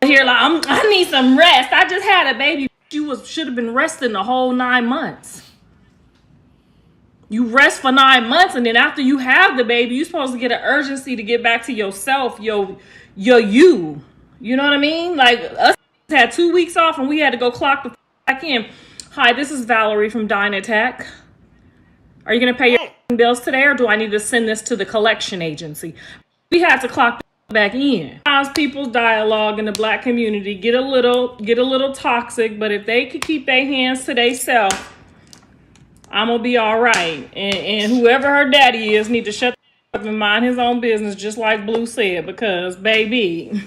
Here, like I need some rest. I just had a baby. You should have been resting the whole 9 months. You rest for 9 months, and then after you have the baby, you're supposed to get an urgency to get back to yourself, you. You know what I mean? Like, us had 2 weeks off, and we had to go clock the back in. Hi, this is Valerie from Dynatech. Are you going to pay your bills today, or do I need to send this to the collection agency? We had to clock back in. Sometimes people's dialogue in the black community get a little toxic, but if they could keep their hands to themselves, I'm gonna be all right. And whoever her daddy is need to shut up and mind his own business, just like Blue said, because baby,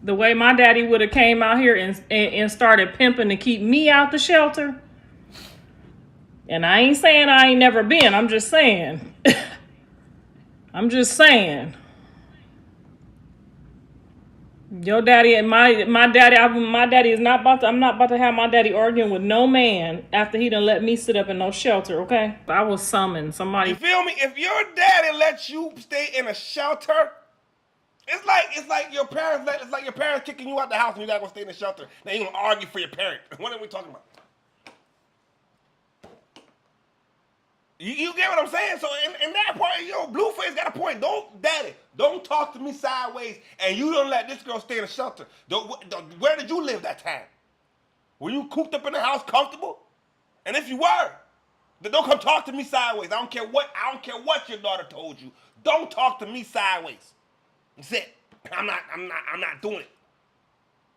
the way my daddy would have came out here and started pimping to keep me out the shelter. And I ain't saying I ain't never been. I'm just saying. I'm just saying. Your daddy and my daddy is not about to. I'm not about to have my daddy arguing with no man after he done let me sit up in no shelter. Okay, I will summon somebody. You feel me? If your daddy lets you stay in a shelter, it's like your parents. It's like your parents kicking you out the house and you gotta go stay in the shelter. Now you gonna argue for your parent. What are we talking about? You get what I'm saying? So in that part, Blueface got a point. Don't talk to me sideways, and you don't let this girl stay in the shelter. Where did you live that time? Were you cooped up in the house comfortable? And if you were, then don't come talk to me sideways. I don't care what your daughter told you. Don't talk to me sideways. That's it. I'm not doing it.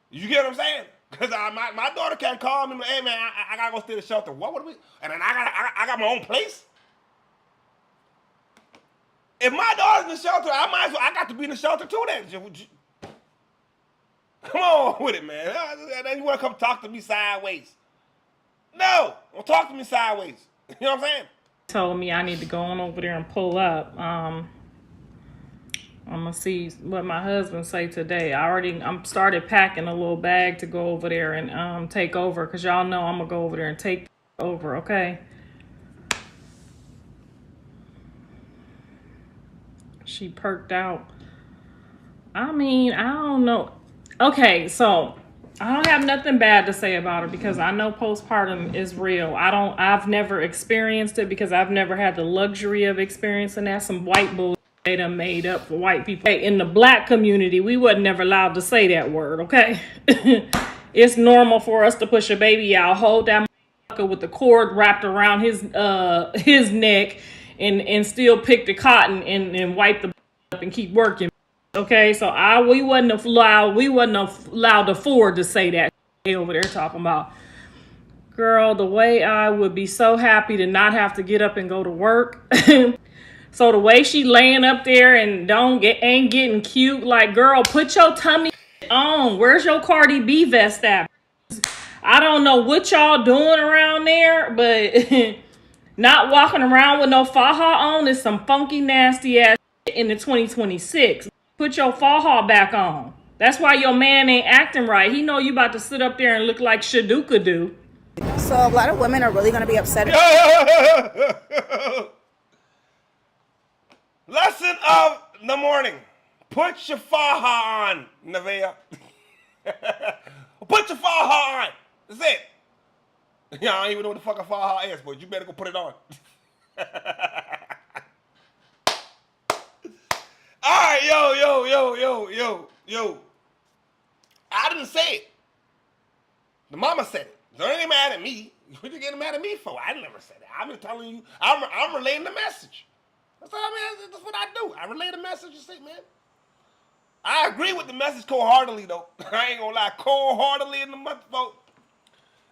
You get what I'm saying? Because my daughter can't call me, hey man, I gotta go stay in the shelter. What would we? And then I got my own place. If my daughter's in the shelter, I got to be in the shelter too then. Come on with it, man. Then you want to come talk to me sideways. No, don't talk to me sideways. You know what I'm saying? Told me I need to go on over there and pull up. I'm gonna see what my husband say today. I'm started packing a little bag to go over there and take over, because y'all know I'm gonna go over there and take over, okay? She perked out. I mean, I don't know. Okay, so I don't have nothing bad to say about her, because I know postpartum is real. I've never experienced it, because I've never had the luxury of experiencing that. Some white bull they done made up for white people. In the black community, we wasn't never allowed to say that word, okay? It's normal for us to push a baby out, hold that motherfucker with the cord wrapped around his neck, and still pick the cotton and wipe the up and keep working. Okay, so we wasn't allowed to afford to say that over there talking about. Girl, the way I would be so happy to not have to get up and go to work. So the way she laying up there and ain't getting cute, like, girl, put your tummy on. Where's your Cardi B vest at? I don't know what y'all doing around there, but not walking around with no faja on is some funky, nasty ass shit in the 2026. Put your faja back on. That's why your man ain't acting right. He know you about to sit up there and look like Shaduka do. So a lot of women are really going to be upset. Lesson of the morning. Put your faja on, Nevaeh. Put your faja on. That's it. Yeah, I don't even know what the fuck a faja is, but you better go put it on. Alright, yo. I didn't say it. The mama said it. Don't get mad at me. What you getting mad at me for? I never said it. I'm just telling you, I'm relaying the message. That's what I do. I relay the message and say, man. I agree with the message cold-heartedly, though. I ain't gonna lie. Cold-heartedly in the motherfucker.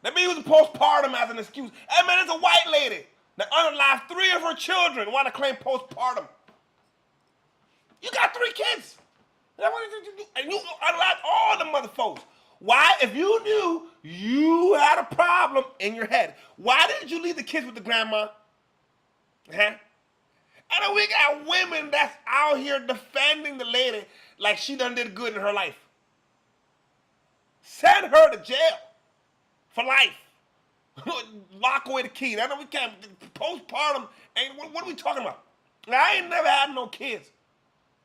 Let me use the postpartum as an excuse. Hey, man, it's a white lady that unalived 3 of her children want to claim postpartum. You got 3 kids. And you unlock all the mother folks. Why? If you knew you had a problem in your head, why didn't you leave the kids with the grandma? Huh? And then we got women that's out here defending the lady like she done did good in her life. Send her to jail for life. Lock away the keys. I know we can't postpartum. And what are we talking about? I ain't never had no kids.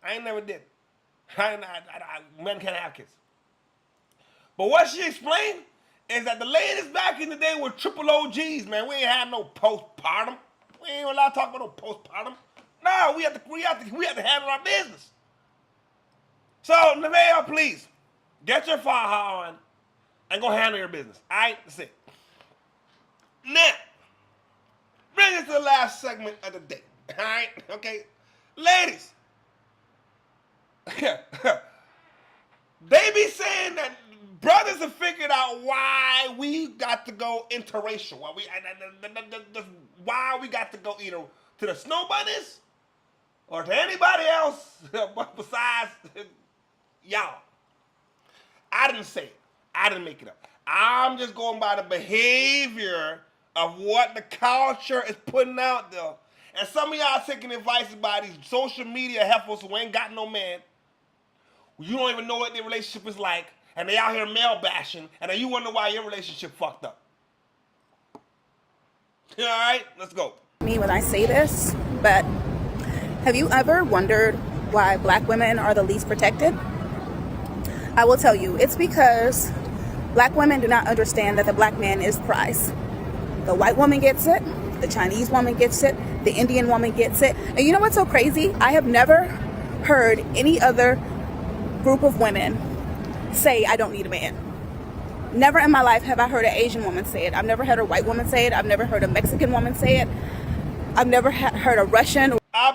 I ain't never did. Men can't have kids. But what she explained is that the ladies back in the day were triple OGs, man. We ain't had no postpartum. We ain't allowed to talk about no postpartum. No, we have to handle our business. So, Nevaeh, please, get your fire on and go handle your business. All right? That's it. Now, bring us to the last segment of the day. All right? Okay? Ladies. They be saying that brothers have figured out why we got to go interracial. Why we got to go either to the snow bunnies or to anybody else besides y'all. I didn't say it. I didn't make it up. I'm just going by the behavior of what the culture is putting out there. And some of y'all taking advice by these social media heifers who ain't got no man. You don't even know what their relationship is like, and they out here male bashing, and then you wonder why your relationship fucked up. All right, let's go. Me when I say this, but have you ever wondered why black women are the least protected? I will tell you, it's because black women do not understand that the black man is prize. The white woman gets it, the Chinese woman gets it, the Indian woman gets it. And you know what's so crazy? I have never heard any other group of women say, I don't need a man. Never in my life have I heard an Asian woman say it. I've never heard a white woman say it. I've never heard a Mexican woman say it. I've never heard a Russian. I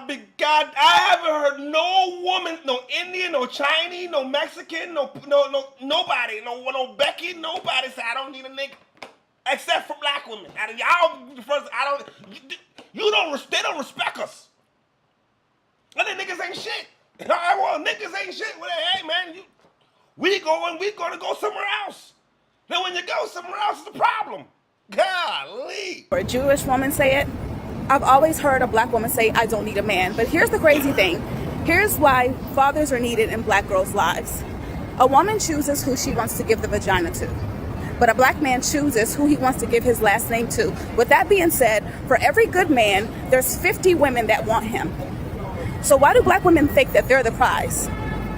haven't heard no woman, no Indian, no Chinese, no Mexican, nobody, no Becky, nobody say I don't need a nigga. Except for black women. Out of y'all, first, they don't respect us. And the niggas ain't shit. All right, well, niggas ain't shit. Well, hey, man, we gonna go somewhere else. Then when you go somewhere else, it's a problem. Golly. Or a Jewish woman say it. I've always heard a black woman say, I don't need a man. But here's the crazy thing. Here's why fathers are needed in black girls' lives. A woman chooses who she wants to give the vagina to. But a black man chooses who he wants to give his last name to. With that being said, for every good man, there's 50 women that want him. So why do black women think that they're the prize?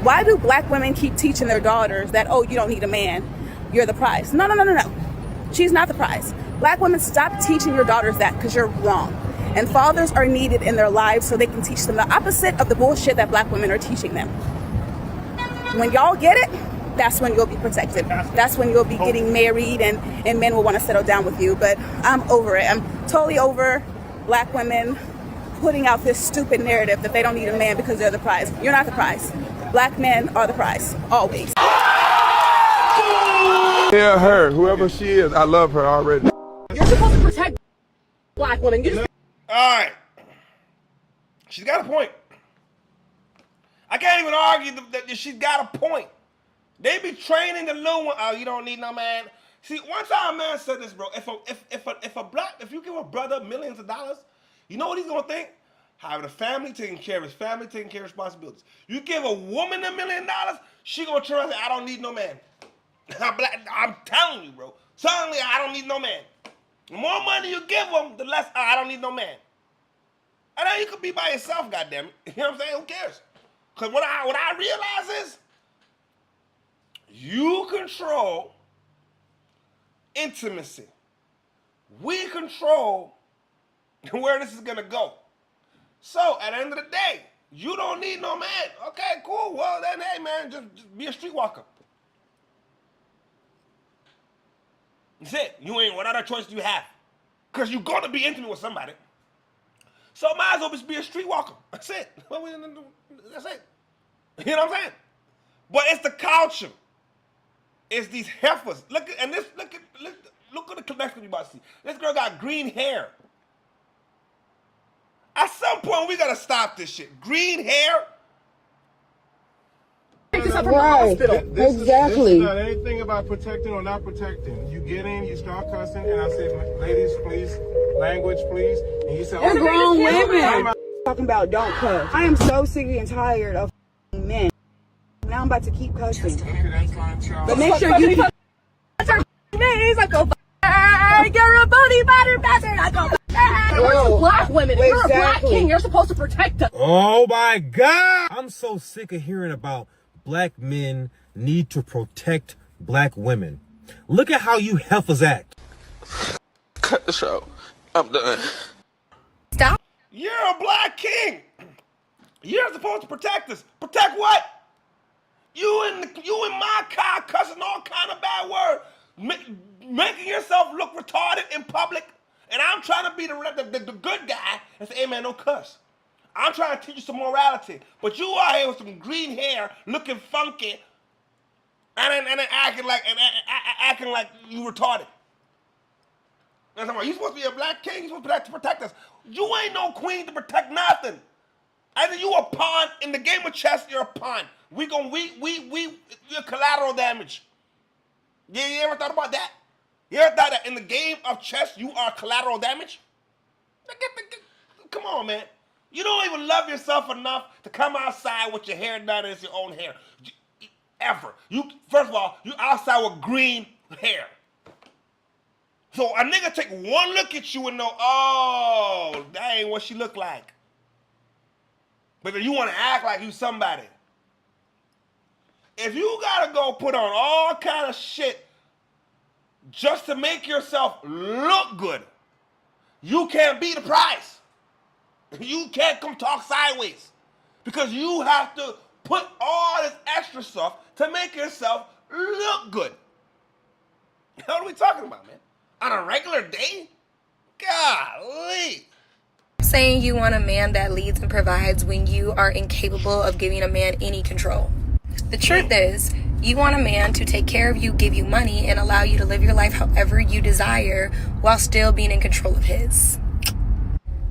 Why do black women keep teaching their daughters that, oh, you don't need a man, you're the prize? No. She's not the prize. Black women, stop teaching your daughters that because you're wrong. And fathers are needed in their lives so they can teach them the opposite of the bullshit that black women are teaching them. When y'all get it, that's when you'll be protected. That's when you'll be getting married and men will want to settle down with you. But I'm over it. I'm totally over black women putting out this stupid narrative that they don't need a man because they're the prize. You're not the prize. Black men are the prize, always. Yeah, her, whoever she is, I love her already. You're supposed to protect black women. All right. She's got a point. I can't even argue that she's got a point. They be training the little one. Oh, you don't need no man. See, one time a man said this, bro. If you give a brother millions of dollars, you know what he's gonna think? Having a family, taking care of his family, taking care of responsibilities. You give a woman $1 million, she gonna turn around and say, I don't need no man. I'm telling you, bro. Suddenly, I don't need no man. The more money you give them, the less, I don't need no man. And then you could be by yourself, goddammit. You know what I'm saying? Who cares? Because what I realize is, you control intimacy. We control where this is gonna go. So at the end of the day, you don't need no man. Okay, cool. Well then, hey man, just be a streetwalker. That's it. What other choice do you have? Because you're gonna be intimate with somebody. So might as well just be a streetwalker. That's it. That's it. You know what I'm saying? But it's the culture. It's these heifers. Look at the connection you about to see. This girl got green hair. At some point, we gotta stop this shit. Green hair. yourself from the hospital. Exactly. This is not anything about protecting or not protecting. You get in, you start cussing, and I say, ladies, please, language, please. And you say, They're grown women. I'm Talking about don't cuss. I am so sick and tired of men. Now I'm about to keep cussing. But make sure you keep He's like, go you're a booty butter bastard. I go we're black women. Exactly. You're a black king. You're supposed to protect us. Oh my God! I'm so sick of hearing about black men need to protect black women. Look at how you heifers act. Cut the show. I'm done. Stop. You're a black king. You're supposed to protect us. Protect what? You in my car cussing all kind of bad words, making yourself look retarded in public, and I'm trying to be the good guy and say, hey man, don't cuss. I'm trying to teach you some morality, but you are here with some green hair, looking funky, and then acting like you retarded. That's what you supposed to be a black king. You supposed to protect us. You ain't no queen to protect nothing. Either you a pawn in the game of chess, you're a pawn. You're collateral damage. You ever thought about that? You ever thought that in the game of chess you are collateral damage? Come on, man. You don't even love yourself enough to come outside with your hair done as your own hair. Ever. First of all, you outside with green hair. So a nigga take one look at you and know, oh, that ain't what she look like. But then you want to act like you somebody. If you gotta go put on all kind of shit just to make yourself look good, you can't be the price. You can't come talk sideways. Because you have to put all this extra stuff to make yourself look good. What are we talking about, man? On a regular day? Golly. Saying you want a man that leads and provides when you are incapable of giving a man any control. The truth is, you want a man to take care of you, give you money, and allow you to live your life however you desire while still being in control of his.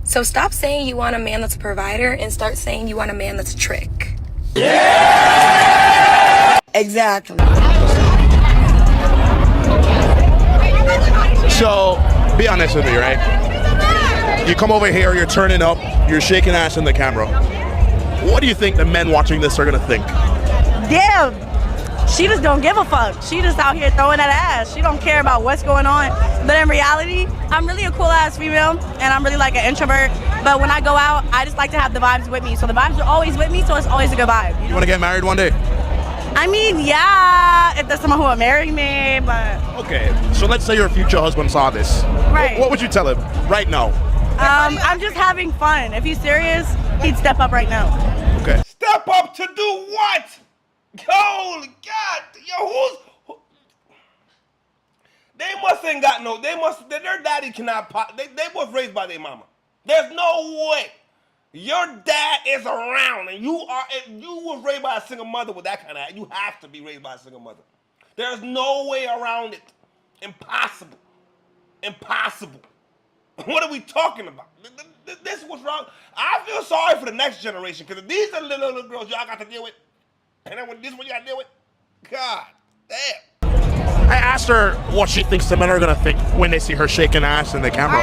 So stop saying you want a man that's a provider and start saying you want a man that's a trick. Yeah! Exactly. So, be honest with me, right? You come over here, you're turning up, you're shaking ass in the camera. What do you think the men watching this are gonna think? Yeah, she just don't give a fuck. She just out here throwing that ass. She don't care about what's going on. But in reality, I'm really a cool ass female, and I'm really like an introvert. But when I go out, I just like to have the vibes with me. So the vibes are always with me, so it's always a good vibe. You wanna get married one day? I mean, yeah, if there's someone who will marry me, but... Okay, so let's say your future husband saw this. Right. What would you tell him right now? I'm just having fun. If he's serious, he'd step up right now. Okay. Step up to do what? Holy God. Yo, they must ain't got no, their daddy cannot, they was raised by their mama. There's no way. Your dad is around and you was raised by a single mother with that kind of, you have to be raised by a single mother. There's no way around it. Impossible. Impossible. What are we talking about? This was wrong. I feel sorry for the next generation because these are the little girls y'all got to deal with. And then when this one you got to deal with, God damn. I asked her what she thinks the men are gonna think when they see her shaking ass in the camera.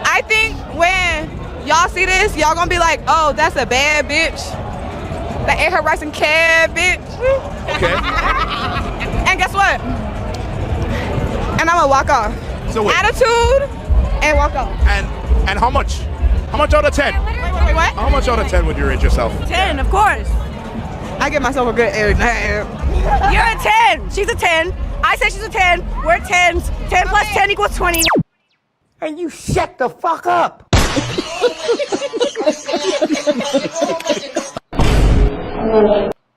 I think when y'all see this, y'all gonna be like, oh, that's a bad bitch. That ain't her rising cab, bitch. Okay. And guess what? And I'm gonna walk off. So wait. Attitude and walk off. And how much? How much out of 10? Wait, what? How much out of 10 would you rate yourself? 10, of course. I give myself a good 8. You're a 10. She's a 10. I say she's a 10. We're 10s. 10 plus 10 equals 20. And you shut the fuck up.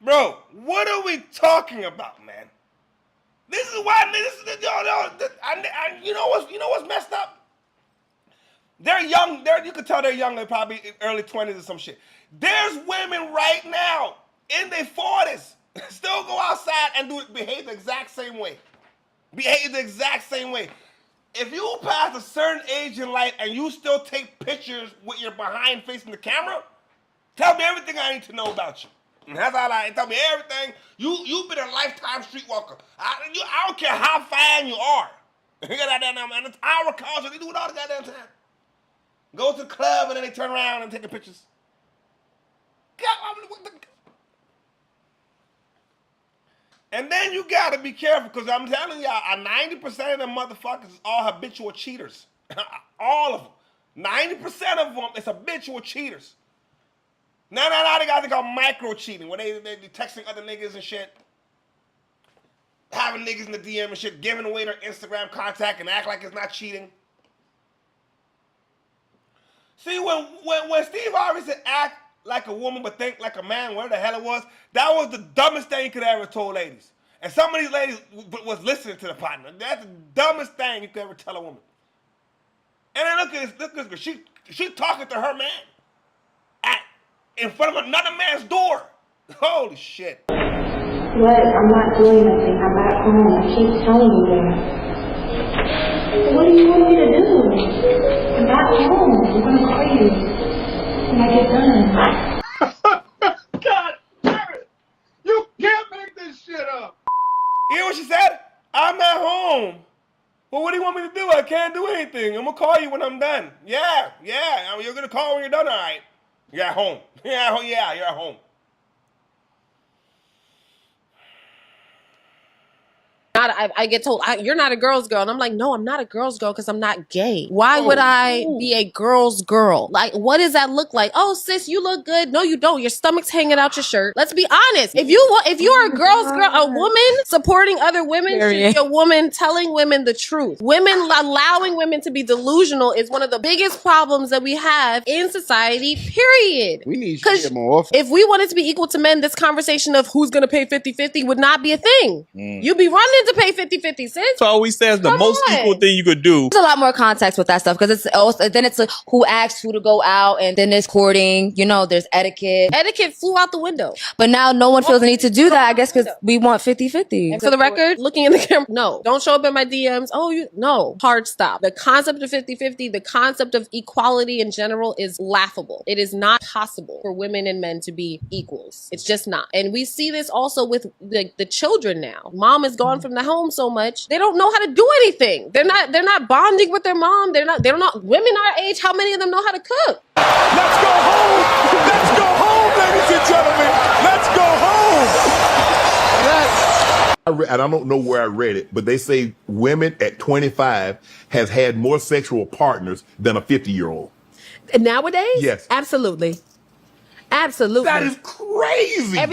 Bro, what are we talking about, man? This is why, you know what's messed up? They're young, you can tell they're young, they're probably early 20s or some shit. There's women right now in their 40s still go outside and behave the exact same way. Behave the exact same way. If you pass a certain age in life and you still take pictures with your behind facing the camera, tell me everything I need to know about you. And that's all I tell me everything. You've been a lifetime streetwalker. I don't care how fine you are. You got that damn, and it's our culture. They do it all the goddamn time. Go to the club and then they turn around and take pictures. And then you gotta be careful, because I'm telling y'all, 90% of them motherfuckers is all habitual cheaters. All of them. 90% of them is habitual cheaters. Now they got to go micro cheating, where they texting other niggas and shit, having niggas in the DM and shit, giving away their Instagram contact and act like it's not cheating. See, when Steve Harvey said act like a woman but think like a man, whatever the hell it was, that was the dumbest thing you could ever told ladies. And some of these ladies was listening to the partner. That's the dumbest thing you could ever tell a woman. And then look at this, she talking to her man in front of another man's door. Holy shit. What? I'm not doing nothing. I'm back home. I keep telling you that. What do you want me to do? I'm back home. I'm gonna call you when I get done. God damn it! You can't make this shit up. You hear what she said? I'm at home. Well, what do you want me to do? I can't do anything. I'm gonna call you when I'm done. Yeah. I mean, you're gonna call when you're done, all right? You're at home. Yeah, you're at home. I get told, you're not a girl's girl. And I'm like, no, I'm not a girl's girl because I'm not gay. Why would I be a girl's girl? Like, what does that look like? Oh, sis, you look good. No, you don't. Your stomach's hanging out your shirt. Let's be honest. If you're a girl's girl, a woman supporting other women should be a woman telling women the truth. Women allowing women to be delusional is one of the biggest problems that we have in society, period. We need to get more often. If we wanted to be equal to men, this conversation of who's going to pay 50-50 would not be a thing. You'd be running to pay 50-50, sis. So always says the most equal thing you could do. There's a lot more context with that stuff, because it's also, then it's who asked who to go out, and then there's courting, there's etiquette. Etiquette flew out the window. But now no one feels the need to do that, I guess, because we want 50-50. And for the record, looking in the camera, no. Don't show up in my DMs. No. Hard stop. The concept of 50-50, the concept of equality in general is laughable. It is not possible for women and men to be equals. It's just not. And we see this also with the children now. Mom is gone from the home so much, they don't know how to do anything. They're not bonding with their mom. They don't know. Women our age, how many of them know how to cook? Let's go home. Let's go home, ladies and gentlemen. Let's go home. And I don't know where I read it, but they say women at 25 has had more sexual partners than a 50-year-old. Nowadays? Yes. Absolutely. Absolutely. That is crazy. 1,000%.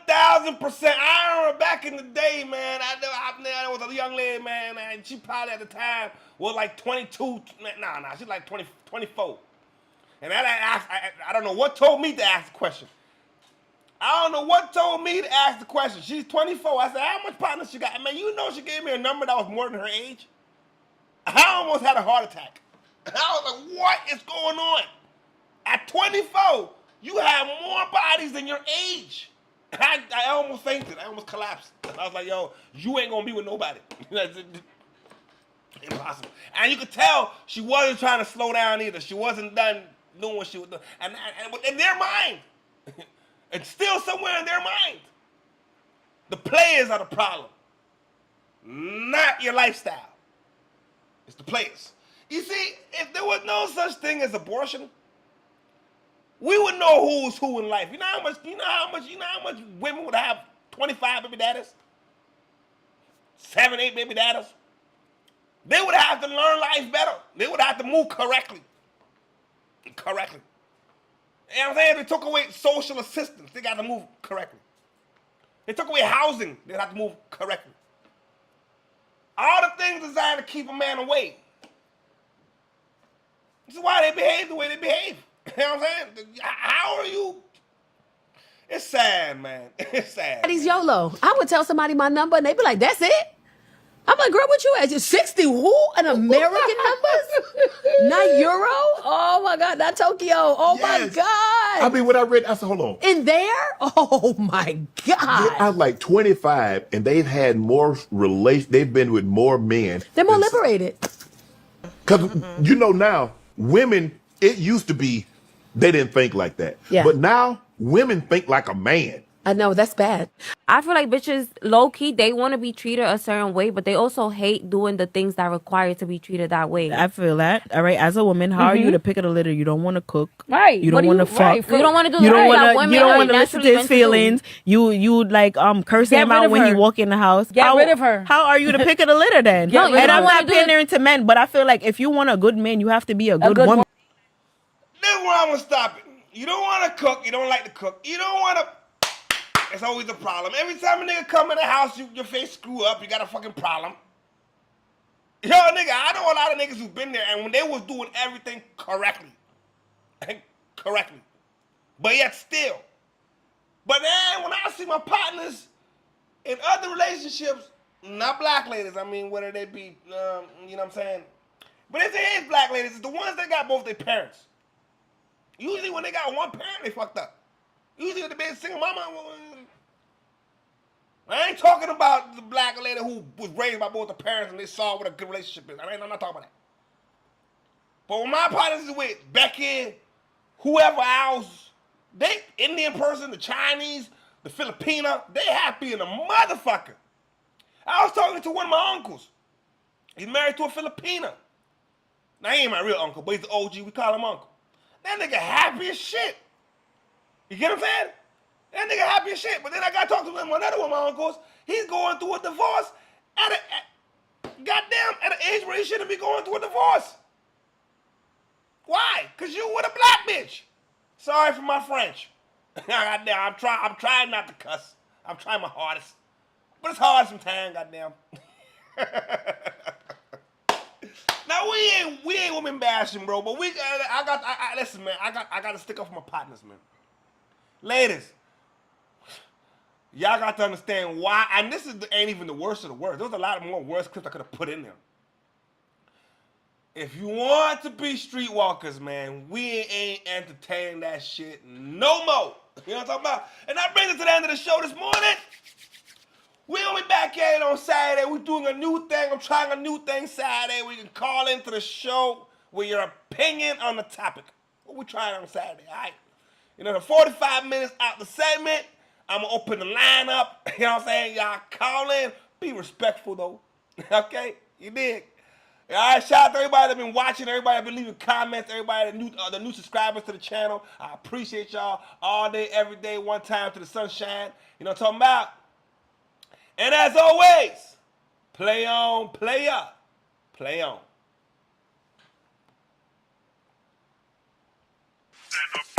I remember back in the day, man. I was a young lady, man, and she probably at the time was like 22. Nah, she's like 24. And I don't know what told me to ask the question. She's 24. I said, how much partners she got? Man, she gave me a number that was more than her age. I almost had a heart attack. I was like, what is going on? At 24, you have more bodies than your age. I almost fainted. I almost collapsed. I was like, yo, you ain't gonna be with nobody. Impossible. And you could tell she wasn't trying to slow down either. She wasn't done doing what she was doing. And in their mind, it's still somewhere in their mind. The players are the problem, not your lifestyle. It's the players. You see, if there was no such thing as abortion, we would know who's who in life. You know how much women would have 25 baby daddies? 7, 8 baby daddies? They would have to learn life better. They would have to move correctly. You know what I'm saying? They took away social assistance. They got to move correctly. They took away housing. They have to move correctly. All the things designed to keep a man away. This is why they behave the way they behave. You know what I'm saying? How are you? It's sad, man. It's sad. He's YOLO. I would tell somebody my number and they'd be like, that's it? I'm like, girl, what you at? You're 60 who? An American numbers? Not Euro? Oh my God, not Tokyo. Oh my God. I mean, when I read, I said, hold on. In there? Oh my God. I'm like 25 and they've had more they've been with more men. They're more liberated. Because now, women, it used to be, they didn't think like that. Yeah. But now, Women think like a man. I know that's bad. I feel like bitches, low key, they want to be treated a certain way, but they also hate doing the things that require to be treated that way. I feel that. All right, as a woman, how are you to pick of the litter? You don't want to cook. Right. You don't want to fuck. Right. You don't want to do You don't want want to. You don't want to listen to his feelings. You like cursing him out when he walk in the house. Get rid of her. How are you the pick of the litter then? No, and I'm not pandering to men, but I feel like if you want a good man, you have to be a good woman. This is where I'm gonna stop it. You don't want to cook. You don't like to cook. You don't want to. It's always a problem. Every time a nigga come in the house, your face screw up. You got a fucking problem. Yo, nigga, I know a lot of niggas who've been there, and when they was doing everything correctly, but yet still. But then when I see my partners in other relationships, not black ladies, I mean, whether they be, you know what I'm saying? But if they is black ladies, it's the ones that got both their parents. Usually when they got one parent, they fucked up. Usually when they been single mama, I ain't talking about the black lady who was raised by both the parents and they saw what a good relationship is. I'm not talking about that. But when my partners is with Becky, whoever else, they Indian person, the Chinese, the Filipina, they happy in a motherfucker. I was talking to one of my uncles. He's married to a Filipina. Now he ain't my real uncle, but he's the OG. We call him uncle. That nigga happy as shit. You get what I'm saying? That nigga happy as shit. But then I got to talk to him, another one of my uncles. He's going through a divorce at an age where he shouldn't be going through a divorce. Why? Because you with a black bitch. Sorry for my French. Goddamn, I'm trying not to cuss. I'm trying my hardest. But it's hard sometimes, goddamn. Now we ain't women bashing, bro. But listen, man. I got to stick up for my partners, man. Ladies, y'all got to understand why. And this ain't even the worst of the worst. There's a lot more worse clips I could have put in there. If you want to be streetwalkers, man, we ain't entertaining that shit no more. You know what I'm talking about? And that brings us to the end of the show this morning. We'll be back at it on Saturday. We're doing a new thing. I'm trying a new thing Saturday. We can call into the show with your opinion on the topic. What we trying on Saturday, all right? You know, the 45 minutes out the segment, I'm going to open the line up. You know what I'm saying? Y'all call in. Be respectful, though. Okay? You dig? All right, shout out to everybody that's been watching, everybody that's been leaving comments, everybody the new subscribers to the channel. I appreciate y'all all day, every day, one time to the sunshine. You know what I'm talking about? And as always, play on, play up, play on. Stand up.